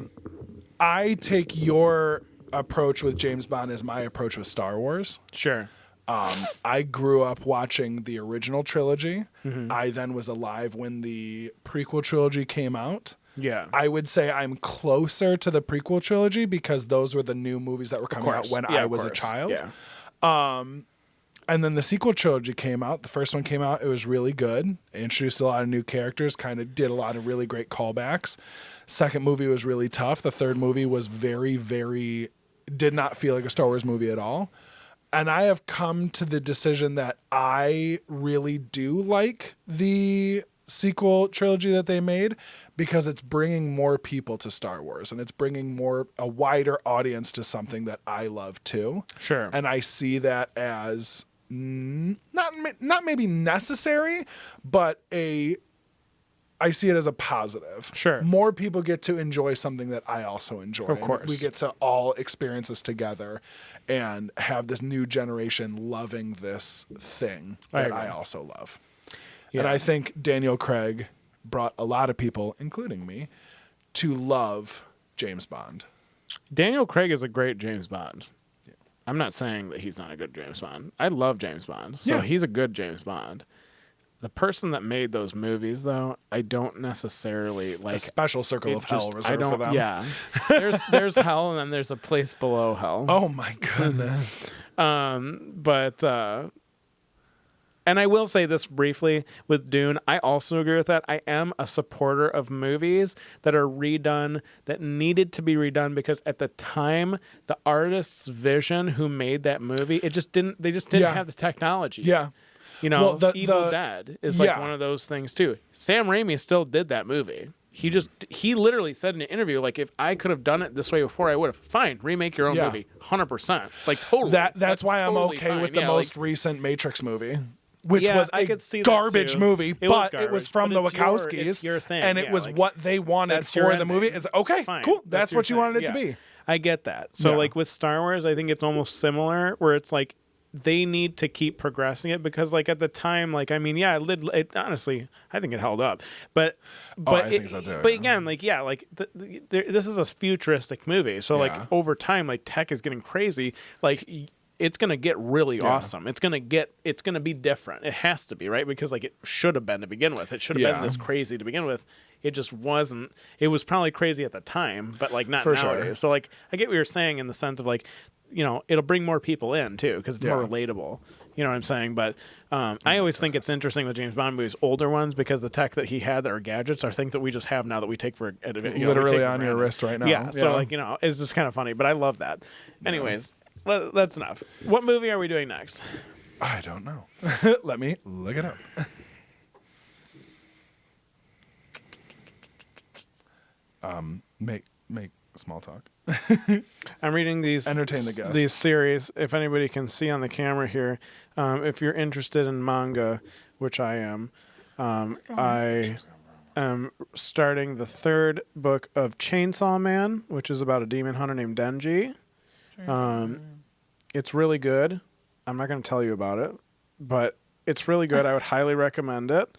I take your approach with James Bond as my approach with Star Wars. Sure. I grew up watching the original trilogy. Mm-hmm. I then was alive when the prequel trilogy came out. Yeah. I would say I'm closer to the prequel trilogy because those were the new movies that were coming out when I was a child. Yeah. And then the sequel trilogy came out. The first one came out. It was really good. It introduced a lot of new characters, kind of did a lot of really great callbacks. Second movie was really tough. The third movie was very, very, did not feel like a Star Wars movie at all. And I have come to the decision that I really do like the sequel trilogy that they made because it's bringing more people to Star Wars and it's bringing a wider audience to something that I love too. Sure. And I see that as not maybe necessary, but I see it as a positive. Sure. More people get to enjoy something that I also enjoy. Of course. And we get to all experience this together and have this new generation loving this thing that I also love. Yeah. And I think Daniel Craig brought a lot of people, including me, to love James Bond. Daniel Craig is a great James Bond. I'm not saying that he's not a good James Bond. I love James Bond. So he's a good James Bond. The person that made those movies, though, I don't necessarily like. A special circle of hell reserved for them. Yeah, there's hell, and then there's a place below hell. Oh my goodness. And I will say this briefly with Dune. I also agree with that. I am a supporter of movies that are redone, that needed to be redone because at the time, the artist's vision who made that movie, they just didn't have the technology. Yeah. You know, Well, Evil Dead is like one of those things too. Sam Raimi still did that movie. He literally said in an interview, like, if I could have done it this way before, I would have. Fine, remake your own movie, 100%. Like totally. That's why I'm totally okay fine. with the Yeah, most like, recent Matrix movie. Which yeah, was I a could see that garbage too. movie, It was but it was garbage, from the but Wachowskis, it's your thing. and it Yeah, was like, what they wanted that's your for the movie. ending. It's okay, Fine. cool. That's your what you thing. wanted it to Yeah. be. I get that. So Yeah. like with Star Wars, I think it's almost similar, where it's like they need to keep progressing it, because like at the time, like I mean, yeah, it honestly, I think it held up, but I think so too, But yeah. again, like like this is a futuristic movie, so like Yeah. over time, like tech is getting crazy, like. It's gonna get really awesome. It's gonna be different. It has to be, right? Because like it should have been to begin with. It should have been this crazy to begin with. It just wasn't. It was probably crazy at the time, but like not For nowadays. sure. So like I get what you're saying in the sense of like, it'll bring more people in too, because it's more relatable. You know what I'm saying? But I always think it's interesting with James Bond movies, older ones, because the tech that he had that are gadgets are things that we just have now that we take for literally on your wrist right now. Yeah. So like it's just kind of funny, but I love that. Anyways. That's enough. What movie are we doing next? I don't know. Let me look it up. Make small talk. I'm reading these. Entertain the guests. These series. If anybody can see on the camera here, if you're interested in manga, which I am, I am starting the 3rd book of Chainsaw Man, which is about a demon hunter named Denji. It's really good. I'm not going to tell you about it, but it's really good. I would highly recommend it.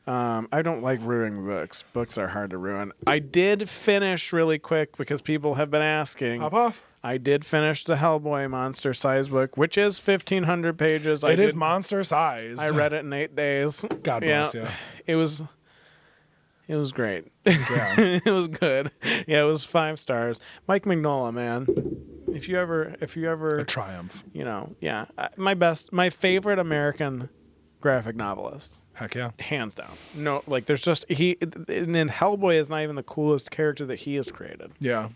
I don't like ruining books. Books are hard to ruin. I did finish really quick because people have been asking. Pop off. I did finish the Hellboy monster size book, which is 1,500 pages. It is monster sized. I read it in 8 days. God bless you. It was great. Yeah. It was good. Yeah, it was 5 stars. Mike Mignola, man. If you ever, A triumph. my favorite American graphic novelist, Heck yeah. hands down. No, like there's just and then Hellboy is not even the coolest character that he has created. Yeah.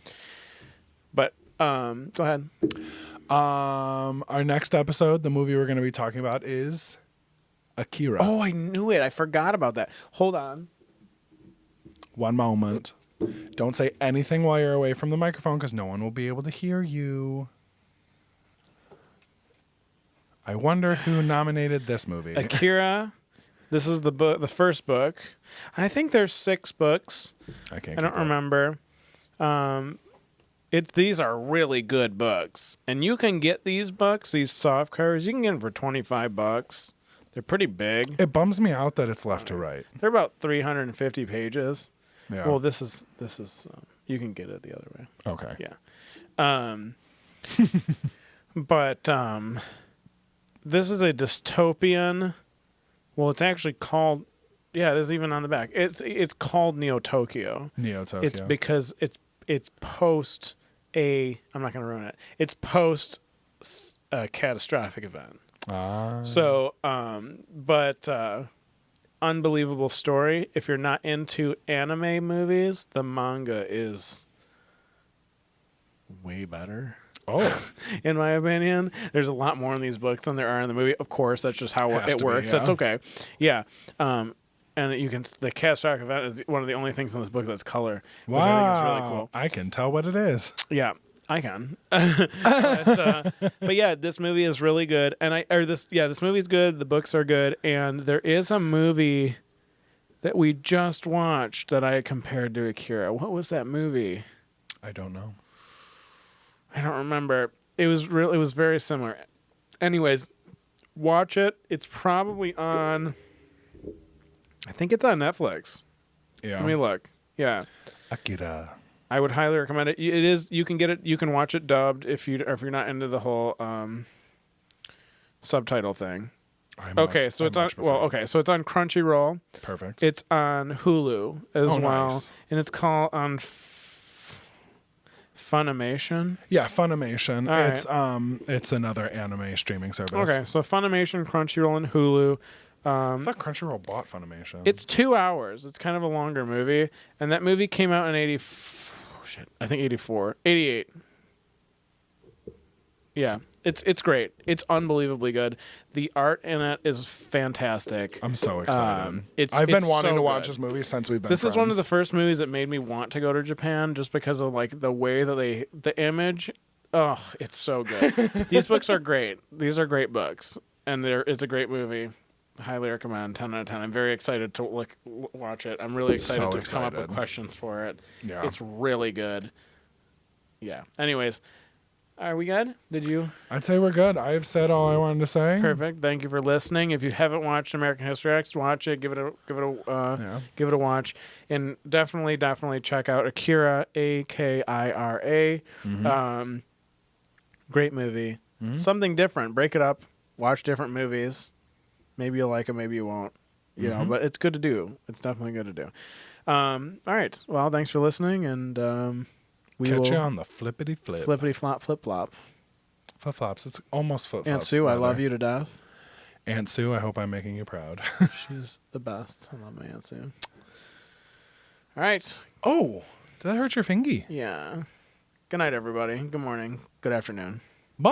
But go ahead. Our next episode, the movie we're going to be talking about is Akira. Oh, I knew it. I forgot about that. Hold on. One moment. Don't say anything while you're away from the microphone because no one will be able to hear you. I wonder who nominated this movie. Akira. This is the first book. I think there's 6 books. I don't remember. These are really good books, and you can get these books, these soft covers. You can get them for $25. They're pretty big. It bums me out that it's left to right. They're about 350 pages. Yeah. Well, this is you can get it the other way. Okay. Yeah. But this is a dystopian. Well, it's actually called. Yeah, it is even on the back. It's called Neo Tokyo. Neo Tokyo. It's because it's post a. I'm not going to ruin it. It's post a catastrophic event. So, but unbelievable story. If you're not into anime movies, the manga is way better. Oh. In my opinion, there's a lot more in these books than there are in the movie. Of course, that's just how it works. That's okay. Yeah. And you can the catastrophic event is one of the only things in this book that's color. Wow. Which I think is really cool. I can tell what it is. Yeah, I can. But yeah, this movie is really good, and this movie's good. The books are good, and there is a movie that we just watched that I compared to Akira. What was that movie? I don't know. I don't remember. It was very similar. Anyways, watch it. It's probably on. I think it's on Netflix. Yeah. Let me look. Yeah. Akira. I would highly recommend it. It is. You can get it. You can watch it dubbed if you're not into the whole subtitle thing. So it's on. So it's on Crunchyroll. Perfect. It's on Hulu as well, nice. and it's called on Funimation. Yeah, Funimation. All It's another anime streaming service. Okay, so Funimation, Crunchyroll, and Hulu. I thought Crunchyroll bought Funimation. It's 2 hours. It's kind of a longer movie, and that movie came out in 88. Yeah, it's great. It's unbelievably good. The art in it is fantastic. I'm so excited. I've been wanting to watch this movie since we've been This friends. is one of the first movies that made me want to go to Japan, just because of like the way that the image. Oh, it's so good. These books are great. These are great books, and it's a great movie. Highly recommend. 10 out of 10. I'm very excited to watch it. I'm really excited to come up with questions for it. Yeah. It's really good. yeah. Anyways, are we good? Did you? I'd say we're good. I've said all I wanted to say. Perfect. Thank you for listening. If you haven't watched American History X, watch it. Give it a watch, and definitely check out Akira, Akira. Great movie. Something different. Break it up. Watch different movies. Maybe you'll like it. Maybe you won't. You know, but it's good to do. It's definitely good to do. All right. Well, thanks for listening, and we Catch will you on the flippity flip. flippity flop flip flop. Flip flops. It's almost flip flops. Aunt Sue, I love you to death. Aunt Sue, I hope I'm making you proud. She's the best. I love my Aunt Sue. All right. Oh, did that hurt your fingy? Yeah. Good night, everybody. Good morning. Good afternoon. Bye.